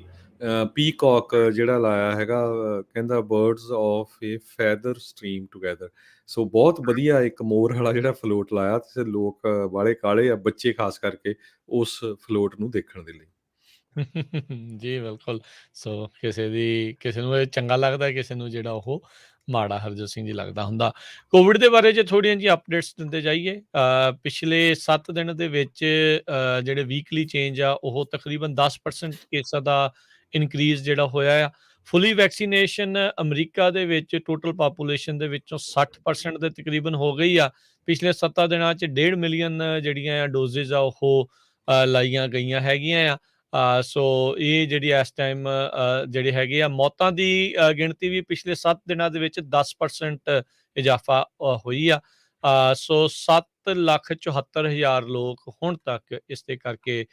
ਪੀਕੌਕ ਜਿਹੜਾ ਲਾਇਆ ਹੈਗਾ, ਕਹਿੰਦਾ birds of a feather stream together. So ਬਹੁਤ ਵਧੀਆ ਇੱਕ ਮੋਰ ਵਾਲਾ ਜਿਹੜਾ ਫਲੋਟ ਲਾਇਆ ਤੇ ਲੋਕ ਵਾਲੇ ਕਾਲੇ ਆ, ਬੱਚੇ ਖਾਸ ਕਰਕੇ ਉਸ ਫਲੋਟ ਨੂੰ ਦੇਖਣ ਦੇ ਲਈ। ਜੀ ਬਿਲਕੁਲ। ਸੋ ਕਿਸੇ ਨੂੰ ਇਹ ਚੰਗਾ ਲੱਗਦਾ, ਕਿਸੇ ਨੂੰ ਜਿਹੜਾ ਉਹ ਮਾੜਾ ਹਰਜੋਤ ਸਿੰਘ ਜੀ ਲੱਗਦਾ ਹੁੰਦਾ। ਕੋਵਿਡ ਦੇ ਬਾਰੇ ਜੇ ਥੋੜ੍ਹੀਆਂ ਜਿਹੀਆਂ ਅਪਡੇਟਸ ਦਿੰਦੇ ਜਾਈਏ, ਪਿਛਲੇ 7 ਦਿਨ ਦੇ ਵਿੱਚ ਜਿਹੜੇ ਵੀਕਲੀ ਚੇਂਜ ਆ ਉਹ ਤਕਰੀਬਨ 10% ਕੇਸਾਂ ਦਾ ਇਨਕਰੀਜ਼ ਜਿਹੜਾ ਹੋਇਆ ਆ। ਫੁੱਲੀ ਵੈਕਸੀਨੇਸ਼ਨ ਅਮਰੀਕਾ ਦੇ ਵਿੱਚ ਟੋਟਲ ਪਾਪੂਲੇਸ਼ਨ ਦੇ ਵਿੱਚੋਂ 60% ਦੇ ਤਕਰੀਬਨ ਹੋ ਗਈ ਆ। ਪਿਛਲੇ 7 ਦਿਨਾਂ 'ਚ 1.5 ਮਿਲੀਅਨ ਜਿਹੜੀਆਂ ਆ ਡੋਜ਼ਿਸ ਆ ਉਹ ਲਾਈਆਂ ਗਈਆਂ ਹੈਗੀਆਂ ਆ। ਸੋ ਇਹ ਜਿਹੜੀ ਇਸ ਟਾਈਮ ਜਿਹੜੇ ਹੈਗੇ ਆ ਮੌਤਾਂ ਦੀ ਗਿਣਤੀ ਵੀ ਪਿਛਲੇ 7 ਦਿਨਾਂ ਦੇ ਵਿੱਚ 10% ਇਜ਼ਾਫਾ ਹੋਈ ਆ। ਸੋ 7,74,000 ਲੋਕ ਹੁਣ ਤੱਕ ਇਸ ਦੇ ਕਰਕੇ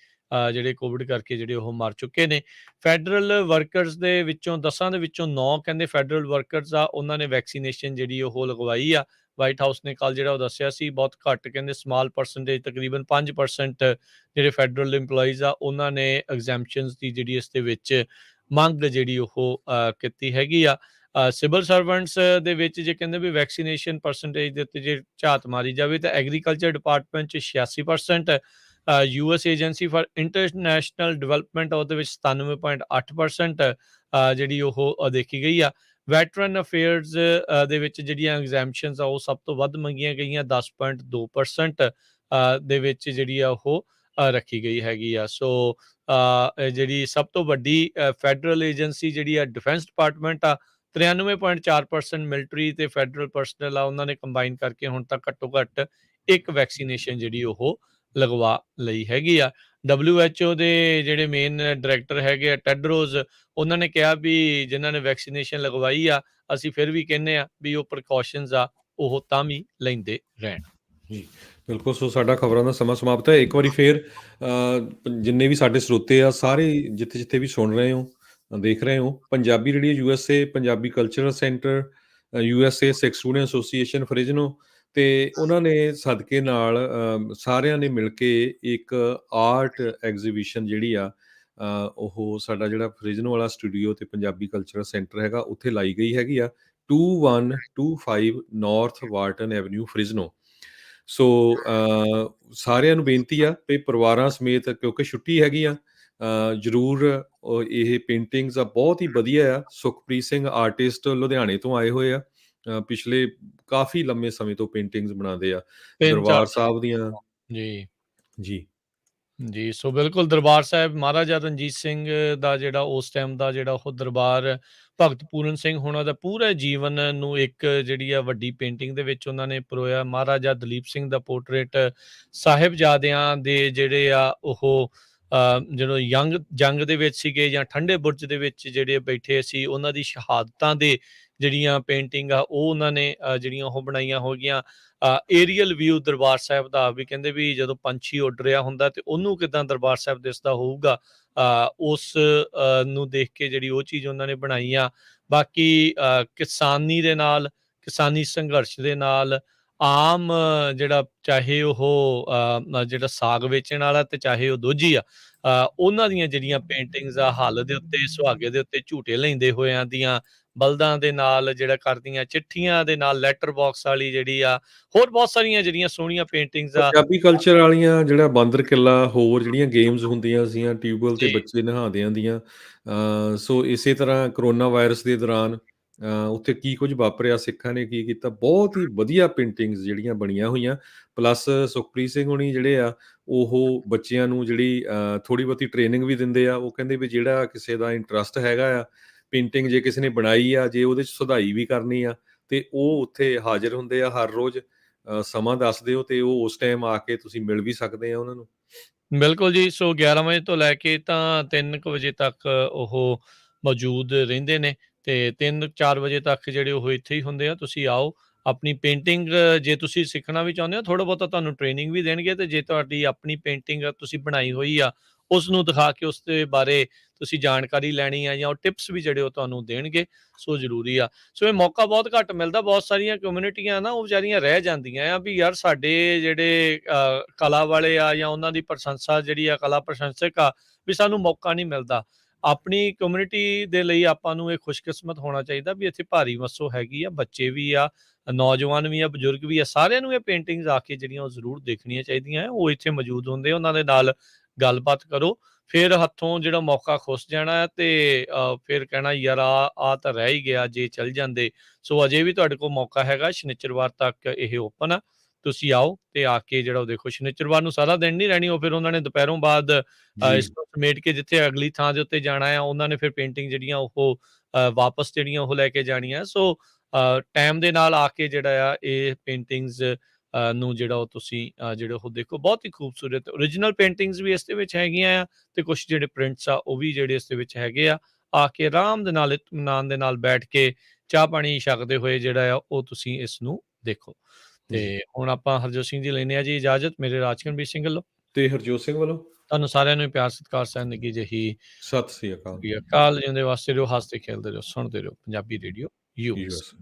ਜਿਹੜੇ ਕੋਵਿਡ ਕਰਕੇ ਜਿਹੜੇ ਉਹ ਮਰ ਚੁੱਕੇ ਨੇ। ਫੈਡਰਲ ਵਰਕਰਸ ਦੇ ਵਿੱਚੋਂ 10 ਦੇ ਵਿੱਚੋਂ 9 ਕਹਿੰਦੇ ਫੈਡਰਲ ਵਰਕਰਸ ਆ ਉਹਨਾਂ ਨੇ ਵੈਕਸੀਨੇਸ਼ਨ ਜਿਹੜੀ ਉਹ ਲਗਵਾਈ ਆ। ਵਾਈਟ ਹਾਊਸ ਨੇ ਕੱਲ ਜਿਹੜਾ ਉਹ ਦੱਸਿਆ ਸੀ ਬਹੁਤ ਘੱਟ, ਕਹਿੰਦੇ ਸਮਾਲ ਪਰਸੈਂਟੇਜ ਤਕਰੀਬਨ 5% ਜਿਹੜੇ ਫੈਡਰਲ ਇੰਪਲੋਈਜ਼ ਆ ਉਹਨਾਂ ਨੇ ਐਗਜ਼ੈਂਪਸ਼ਨਸ ਦੀ ਜਿਹੜੀ ਇਸ ਦੇ ਵਿੱਚ ਮੰਗ ਜਿਹੜੀ ਉਹ ਕੀਤੀ ਹੈਗੀ ਆ। ਸਿਵਲ ਸਰਵੈਂਟਸ ਦੇ ਵਿੱਚ ਜੇ ਕਹਿੰਦੇ ਵੀ ਵੈਕਸੀਨੇਸ਼ਨ ਪਰਸੈਂਟੇਜ ਦੇ ਉੱਤੇ ਜੇ ਝਾਤ ਮਾਰੀ ਜਾਵੇ ਤਾਂ ਐਗਰੀਕਲਚਰ ਡਿਪਾਰਟਮੈਂਟ 'ਚ 86%, US agency for international development ਉਹਦੇ ਵਿੱਚ 97.8% ਜਿਹੜੀ ਉਹ ਦੇਖੀ ਗਈ ਆ। ਵੈਟਰਨ ਅਫੇਅਰਸ ਦੇ ਵਿੱਚ ਜਿਹੜੀਆਂ ਐਗਜ਼ੈਂਪਸ਼ਨਸ ਆ ਉਹ ਸਭ ਤੋਂ ਵੱਧ ਮੰਗੀਆਂ ਗਈਆਂ 10.2% ਦੇ ਵਿੱਚ ਜਿਹੜੀ ਆ ਉਹ ਰੱਖੀ ਗਈ ਹੈਗੀ ਆ। ਸੋ ਜਿਹੜੀ ਸਭ ਤੋਂ ਵੱਡੀ ਫੈਡਰਲ ਏਜੰਸੀ ਜਿਹੜੀ ਆ ਡਿਫੈਂਸ ਡਿਪਾਰਟਮੈਂਟ ਆ 93.4% ਮਿਲਟਰੀ ਤੇ ਫੈਡਰਲ ਪਰਸਨਲ ਆ ਉਹਨਾਂ ਨੇ ਕੰਬਾਈਨ ਕਰਕੇ ਹੁਣ ਤੱਕ ਘੱਟੋ ਘੱਟ ਇੱਕ ਵੈਕਸੀਨੇਸ਼ਨ ਜਿਹੜੀ ਉਹ ਲਗਵਾ ਲਈ ਹੈਗੀ ਆ। WHO ਦੇ ਜਿਹੜੇ ਮੇਨ ਡਾਇਰੈਕਟਰ ਹੈਗੇ ਆ ਟੈਡਰੋਸ, ਉਹਨਾਂ ਨੇ ਕਿਹਾ ਵੀ ਜਿਨ੍ਹਾਂ ਨੇ ਵੈਕਸੀਨੇਸ਼ਨ ਲਗਵਾਈ ਆ, ਅਸੀਂ ਫਿਰ ਵੀ ਕਹਿੰਦੇ ਆ ਵੀ ਉਹ ਪ੍ਰੀਕਾਸ਼ਨਸ ਆ ਉਹ ਤਾਂ ਵੀ ਲੈਂਦੇ ਰਹਿਣ। ਜੀ ਬਿਲਕੁਲ। ਸੋ ਸਾਡਾ ਖਬਰਾਂ ਦਾ ਸਮਾਂ ਸਮਾਪਤ ਹੈ। ਇੱਕ ਵਾਰੀ ਫੇਰ ਜਿੰਨੇ ਵੀ ਸਾਡੇ ਸਰੋਤੇ ਆ ਸਾਰੇ ਜਿੱਥੇ ਜਿੱਥੇ ਵੀ ਸੁਣ ਰਹੇ ਹੋ ਦੇਖ ਰਹੇ ਹੋ, Punjabi radio USA, Punjabi cultural centre USA, ਸਿੱਖ ਸਟੂਡੈਂਟ ਐਸੋਸੀਏਸ਼ਨ ਫਰਿਜ਼ਨੋ ਤੇ ਉਹਨਾਂ ਨੇ ਸਦਕੇ ਨਾਲ ਸਾਰਿਆਂ ਨੇ ਮਿਲ ਕੇ ਇੱਕ ਆਰਟ ਐਗਜ਼ੀਬਿਸ਼ਨ ਜਿਹੜੀ ਆ ਉਹ ਸਾਡਾ ਜਿਹੜਾ ਫਰਿਜ਼ਨੋ ਵਾਲਾ ਸਟੂਡੀਓ ਤੇ ਪੰਜਾਬੀ ਕਲਚਰਲ ਸੈਂਟਰ ਹੈਗਾ ਉੱਥੇ ਲਾਈ ਗਈ ਹੈਗੀ ਆ, 2125 ਨਾਰਥ ਵਾਰਟਨ ਐਵਨਿਊ ਫਰਿਜ਼ਨੋ। ਸੋ ਸਾਰਿਆਂ ਨੂੰ ਬੇਨਤੀ ਆ ਵੀ ਪਰਿਵਾਰਾਂ ਸਮੇਤ, ਕਿਉਂਕਿ ਛੁੱਟੀ ਹੈਗੀ ਆ, ਜ਼ਰੂਰ ਇਹ ਪੇਂਟਿੰਗਸ ਆ ਬਹੁਤ ਹੀ ਵਧੀਆ ਆ। ਸੁਖਪ੍ਰੀਤ ਸਿੰਘ ਆਰਟਿਸਟ ਲੁਧਿਆਣੇ ਤੋਂ ਆਏ ਹੋਏ ਆ, ਪਿਛਲੇ ਕਾਫੀ ਲੰਮੇ ਸਮੇਂ ਤੋਂ ਪੇਂਟਿੰਗਸ ਬਣਾਉਂਦੇ ਆ 3-4 ਦਰਬਾਰ ਸਾਲ ਸਾਹਿਬ ਦੀਆਂ। ਜੀ। ਜੀ ਜੀ, ਸੋ ਬਿਲਕੁਲ ਦਰਬਾਰ ਸਾਹਿਬ ਮਹਾਰਾਜਾ ਰਣਜੀਤ ਸਿੰਘ ਦਾ ਜਿਹੜਾ ਉਸ ਟਾਈਮ ਦਾ ਜਿਹੜਾ ਉਹ ਦਰਬਾਰ, ਭਗਤ ਪੂਰਨ ਸਿੰਘ ਹੋਣਾ ਦਾ ਪੂਰੇ ਜੀਵਨ ਨੂੰ ਇੱਕ ਜਿਹੜੀ ਆ ਵੱਡੀ ਪੇਂਟਿੰਗ ਦੇ ਵਿੱਚ ਉਹਨਾਂ ਨੇ ਪਰੋਇਆ। ਮਹਾਰਾਜਾ ਦਲੀਪ ਸਿੰਘ ਦਾ ਪੋਰਟਰੇਟ, ਸਾਹਿਬਜ਼ਾਦਿਆਂ ਦੇ ਜਿਹੜੇ ਆ ਉਹ ਜਦੋਂ ਜੰਗ ਦੇ ਵਿੱਚ ਸੀਗੇ ਜਾਂ ਠੰਡੇ ਬੁਰਜ ਦੇ ਵਿੱਚ ਜਿਹੜੇ ਬੈਠੇ ਸੀ, ਉਹਨਾਂ ਦੀ ਸ਼ਹਾਦਤਾਂ ਦੇ ਜਿਹੜੀਆਂ ਪੇਂਟਿੰਗ ਆ ਉਹ ਉਹਨਾਂ ਨੇ ਜਿਹੜੀਆਂ ਉਹ ਬਣਾਈਆਂ ਹੋ ਗਈਆਂ। ਏਰੀਅਲ ਵਿਊ ਦਰਬਾਰ ਸਾਹਿਬ ਦਾ, ਵੀ ਕਹਿੰਦੇ ਵੀ ਜਦੋਂ ਪੰਛੀ ਉੱਡ ਰਿਹਾ ਹੁੰਦਾ ਤੇ ਉਹਨੂੰ ਕਿੱਦਾਂ ਦਰਬਾਰ ਸਾਹਿਬ ਦਿਸਦਾ ਹੋਊਗਾ, ਉਸ ਨੂੰ ਦੇਖ ਕੇ ਜਿਹੜੀ ਉਹ ਚੀਜ਼ ਉਹਨਾਂ ਨੇ ਬਣਾਈ ਆ। ਬਾਕੀ ਕਿਸਾਨੀ ਦੇ ਨਾਲ, ਕਿਸਾਨੀ ਸੰਘਰਸ਼ ਦੇ ਨਾਲ, ਆਮ ਜਿਹੜਾ ਚਾਹੇ ਉਹ ਜਿਹੜਾ ਸਾਗ ਵੇਚਣ ਵਾਲਾ ਤੇ ਚਾਹੇ ਉਹ ਦੋਜੀ ਆ, ਉਹਨਾਂ ਦੀਆਂ ਜਿਹੜੀਆਂ ਪੇਂਟਿੰਗਸ ਆ, ਹਲ ਦੇ ਉੱਤੇ ਸੁਹਾਗੇ ਦੇ ਉੱਤੇ ਝੂਟੇ ਲੈਂਦੇ ਹੋਇਆਂ ਦੀਆਂ, ਬਲਦਾਂ ਦੇ ਨਾਲ ਜਿਹੜਾ ਕਰਦੀਆਂ, ਚਿੱਠੀਆਂ ਦੇ ਨਾਲ, ਲੈਟਰ ਬਾਕਸ ਵਾਲੀ ਜਿਹੜੀ ਆ, ਹੋਰ ਬਹੁਤ ਸਾਰੀਆਂ ਜਿਹੜੀਆਂ ਸੋਹਣੀਆਂ ਪੇਂਟਿੰਗਸ ਆ। ਪੰਜਾਬੀ ਕਲਚਰ ਵਾਲੀਆਂ ਜਿਹੜਾ ਬਾਂਦਰ ਕਿੱਲਾ, ਹੋਰ ਜਿਹੜੀਆਂ ਗੇਮਸ ਹੁੰਦੀਆਂ ਸੀਗੀਆਂ ਟਿਊਬਵੈਲ ਤੇ ਜੀ ਬੱਚੇ ਨਹਾਉਂਦਿਆਂ ਦੀਆਂ, ਸੋ ਇਸੇ ਤਰ੍ਹਾਂ ਕਰੋਨਾ ਵਾਇਰਸ ਦੇ ਦੌਰਾਨ ਉੱਥੇ ਕੀ ਕੁਝ ਵਾਪਰਿਆ, ਸਿੱਖਾਂ ਨੇ ਕੀ ਕੀਤਾ, ਬਹੁਤ ਹੀ ਵਧੀਆ ਪੇਂਟਿੰਗਸ ਜਿਹੜੀਆਂ ਬਣੀਆਂ ਹੋਈਆਂ। ਪਲੱਸ ਸੁਖਪ੍ਰੀਤ ਸਿੰਘ ਹੋਣੀ ਜਿਹੜੇ ਆ ਉਹ ਬੱਚਿਆਂ ਨੂੰ ਜਿਹੜੀ ਥੋੜ੍ਹੀ ਬਹੁਤੀ ਟ੍ਰੇਨਿੰਗ ਵੀ ਦਿੰਦੇ ਆ। ਉਹ ਕਹਿੰਦੇ ਵੀ ਜਿਹੜਾ ਕਿਸੇ ਦਾ ਇੰਟਰਸਟ ਹੈਗਾ ਆ ਪੇਂਟਿੰਗ, ਜੇ ਕਿਸੇ ਨੇ ਬਣਾਈ ਆ, ਜੇ ਉਹਦੇ 'ਚ ਸੁਧਾਈ ਵੀ ਕਰਨੀ ਆ, ਤੇ ਉਹ ਉੱਥੇ ਹਾਜ਼ਰ ਹੁੰਦੇ ਆ ਹਰ ਰੋਜ਼। ਸਮਾਂ ਦੱਸ ਦਿਓ ਤੇ ਉਹ ਉਸ ਟਾਈਮ ਆ ਕੇ ਤੁਸੀਂ ਮਿਲ ਵੀ ਸਕਦੇ ਆ ਉਹਨਾਂ ਨੂੰ। ਬਿਲਕੁਲ ਜੀ। ਸੋ 11 ਵਜੇ ਤੋਂ ਲੈ ਕੇ ਤਾਂ 3 ਕੁ ਵਜੇ ਤੱਕ ਉਹ ਮੌਜੂਦ ਰਹਿੰਦੇ ਨੇ ਤੇ 3-4 ਵਜੇ ਤੱਕ ਜਿਹੜੇ ਉਹ ਇੱਥੇ ਹੀ ਹੁੰਦੇ ਆ। ਤੁਸੀਂ ਆਓ, ਆਪਣੀ ਪੇਂਟਿੰਗ ਜੇ ਤੁਸੀਂ ਸਿੱਖਣਾ ਵੀ ਚਾਹੁੰਦੇ ਹੋ, ਥੋੜ੍ਹਾ ਬਹੁਤਾ ਤੁਹਾਨੂੰ ਟ੍ਰੇਨਿੰਗ ਵੀ ਦੇਣਗੇ, ਤੇ ਜੇ ਤੁਹਾਡੀ ਆਪਣੀ ਪੇਂਟਿੰਗ ਤੁਸੀਂ ਬਣਾਈ ਹੋਈ ਆ, ਉਸ ਨੂੰ ਦਿਖਾ ਕੇ ਉਸ ਦੇ ਬਾਰੇ ਤੁਸੀਂ ਜਾਣਕਾਰੀ ਲੈਣੀ ਆ, ਜਾਂ ਉਹ ਟਿਪਸ ਵੀ ਜਿਹੜੇ ਉਹ ਤੁਹਾਨੂੰ ਦੇਣਗੇ। ਸੋ ਜ਼ਰੂਰੀ ਆ। ਸੋ ਇਹ ਮੌਕਾ ਬਹੁਤ ਘੱਟ ਮਿਲਦਾ। ਬਹੁਤ ਸਾਰੀਆਂ ਕਮਿਊਨਿਟੀਆਂ ਨਾ ਉਹ ਵਿਚਾਰੀਆਂ ਰਹਿ ਜਾਂਦੀਆਂ ਆ ਵੀ ਯਾਰ ਸਾਡੇ ਜਿਹੜੇ ਕਲਾ ਵਾਲੇ ਆ ਜਾਂ ਉਹਨਾਂ ਦੀ ਪ੍ਰਸ਼ੰਸਾ ਜਿਹੜੀ ਆ, ਕਲਾ ਪ੍ਰਸ਼ੰਸਕ ਆ, ਵੀ ਸਾਨੂੰ ਮੌਕਾ ਨਹੀਂ ਮਿਲਦਾ। ਆਪਣੀ ਕਮਿਊਨਿਟੀ ਦੇ ਲਈ ਆਪਾਂ ਨੂੰ ਇਹ ਖੁਸ਼ਕਿਸਮਤ ਹੋਣਾ ਚਾਹੀਦਾ ਵੀ ਇੱਥੇ ਭਾਰੀ ਵਸੋਂ ਹੈਗੀ ਆ, ਬੱਚੇ ਵੀ ਆ, ਨੌਜਵਾਨ ਵੀ ਆ, ਬਜ਼ੁਰਗ ਵੀ ਆ, ਸਾਰਿਆਂ ਨੂੰ ਇਹ ਪੇਂਟਿੰਗਸ ਆ ਕੇ ਜਿਹੜੀਆਂ ਉਹ ਜ਼ਰੂਰ ਦੇਖਣੀਆਂ ਚਾਹੀਦੀਆਂ ਆ। ਉਹ ਇੱਥੇ ਮੌਜੂਦ ਹੁੰਦੇ, ਉਹਨਾਂ ਦੇ ਨਾਲ ਗੱਲਬਾਤ ਕਰੋ, ਫਿਰ ਹੱਥੋਂ ਜਿਹੜਾ ਮੌਕਾ ਖੁੱਸ ਜਾਣਾ ਹੈ ਤੇ ਫਿਰ ਕਹਿਣਾ ਯਾਰ ਆ ਤਾਂ ਰਹਿ ਹੀ ਗਿਆ ਜੇ ਚੱਲ ਜਾਂਦੇ। ਸੋ ਅਜੇ ਵੀ ਤੁਹਾਡੇ ਕੋਲ ਮੌਕਾ ਹੈਗਾ, ਸ਼ਨਿਚਰਵਾਰ ਤੱਕ ਇਹ ਓਪਨ ਆ। ਤੁਸੀਂ ਆਓ ਤੇ ਆ ਕੇ ਜਿਹੜਾ ਉਹ ਦੇਖੋ। ਸ਼ਨਿਚਰਵਾਰ ਨੂੰ ਸਾਰਾ ਦਿਨ ਨਹੀਂ ਰਹਿਣੀ, ਉਹ ਫਿਰ ਉਹਨਾਂ ਨੇ ਦੁਪਹਿਰੋਂ ਬਾਅਦ ਜੀ ਇਸ ਨੂੰ ਸਮੇਟ ਕੇ ਜਿੱਥੇ ਅਗਲੀ ਥਾਂ ਦੇ ਉੱਤੇ ਜਾਣਾ ਆ, ਉਹਨਾਂ ਨੇ ਫਿਰ ਪੇਂਟਿੰਗ ਜਿਹੜੀਆਂ ਉਹ ਵਾਪਸ ਜਿਹੜੀਆਂ ਉਹ ਲੈ ਕੇ ਜਾਣੀਆਂ। ਸੋ ਟਾਈਮ ਦੇ ਨਾਲ ਆ ਕੇ ਜਿਹੜਾ ਆ ਇਹ ਪੇਂਟਿੰਗਸ ਨੂੰ ਜਿਹੜਾ ਉਹ ਤੁਸੀਂ ਜਿਹੜੇ ਉਹ ਦੇਖੋ। ਬਹੁਤ ਹੀ ਖੂਬਸੂਰਤ ਓਰੀਜਨਲ ਪੇਂਟਿੰਗਸ ਵੀ ਇਸ ਦੇ ਵਿੱਚ ਹੈਗੀਆਂ ਆ, ਤੇ ਕੁਛ ਜਿਹੜੇ ਪ੍ਰਿੰਟਸ ਆ ਉਹ ਵੀ ਜਿਹੜੇ ਇਸ ਦੇ ਵਿੱਚ ਹੈਗੇ ਆ। ਆ ਕੇ ਆਰਾਮ ਦੇ ਨਾਲ, ਇਤਮਾਨਾਨ ਦੇ ਨਾਲ ਬੈਠ ਕੇ ਚਾਹ ਪਾਣੀ ਛਕਦੇ ਹੋਏ ਜਿਹੜਾ ਆ ਉਹ ਤੁਸੀਂ ਇਸ ਨੂੰ ਦੇਖੋ। ਜੀ ਤੇ ਹੁਣ ਆਪਾਂ ਹਰਜੋਤ ਸਿੰਘ ਜੀ ਲੈਂਦੇ ਆ ਜੀ ਇਜਾਜ਼ਤ, ਮੇਰੇ ਰਾਜਕਰਮਵੀਰ ਸਿੰਘ ਵੱਲੋਂ। ਤੇ ਹਰਜੋਤ ਸਿੰਘ ਵੱਲੋਂ ਤੁਹਾਨੂੰ ਸਾਰਿਆਂ ਨੂੰ ਪਿਆਰ ਸਤਿਕਾਰ ਸਹਿਣਗੀ ਜਿਹੀ ਸਤਿ ਸ੍ਰੀ ਅਕਾਲ। ਅਕਾਲ। ਜਿਉਂਦੇ ਵਾਸਤੇ ਰਹੋ, ਹੱਸਦੇ ਖੇਡਦੇ ਰਹੋ, ਸੁਣਦੇ ਰਹੋ ਪੰਜਾਬੀ ਰੇਡੀਓ ਯੂਐਸ। ਯੂਐਸ।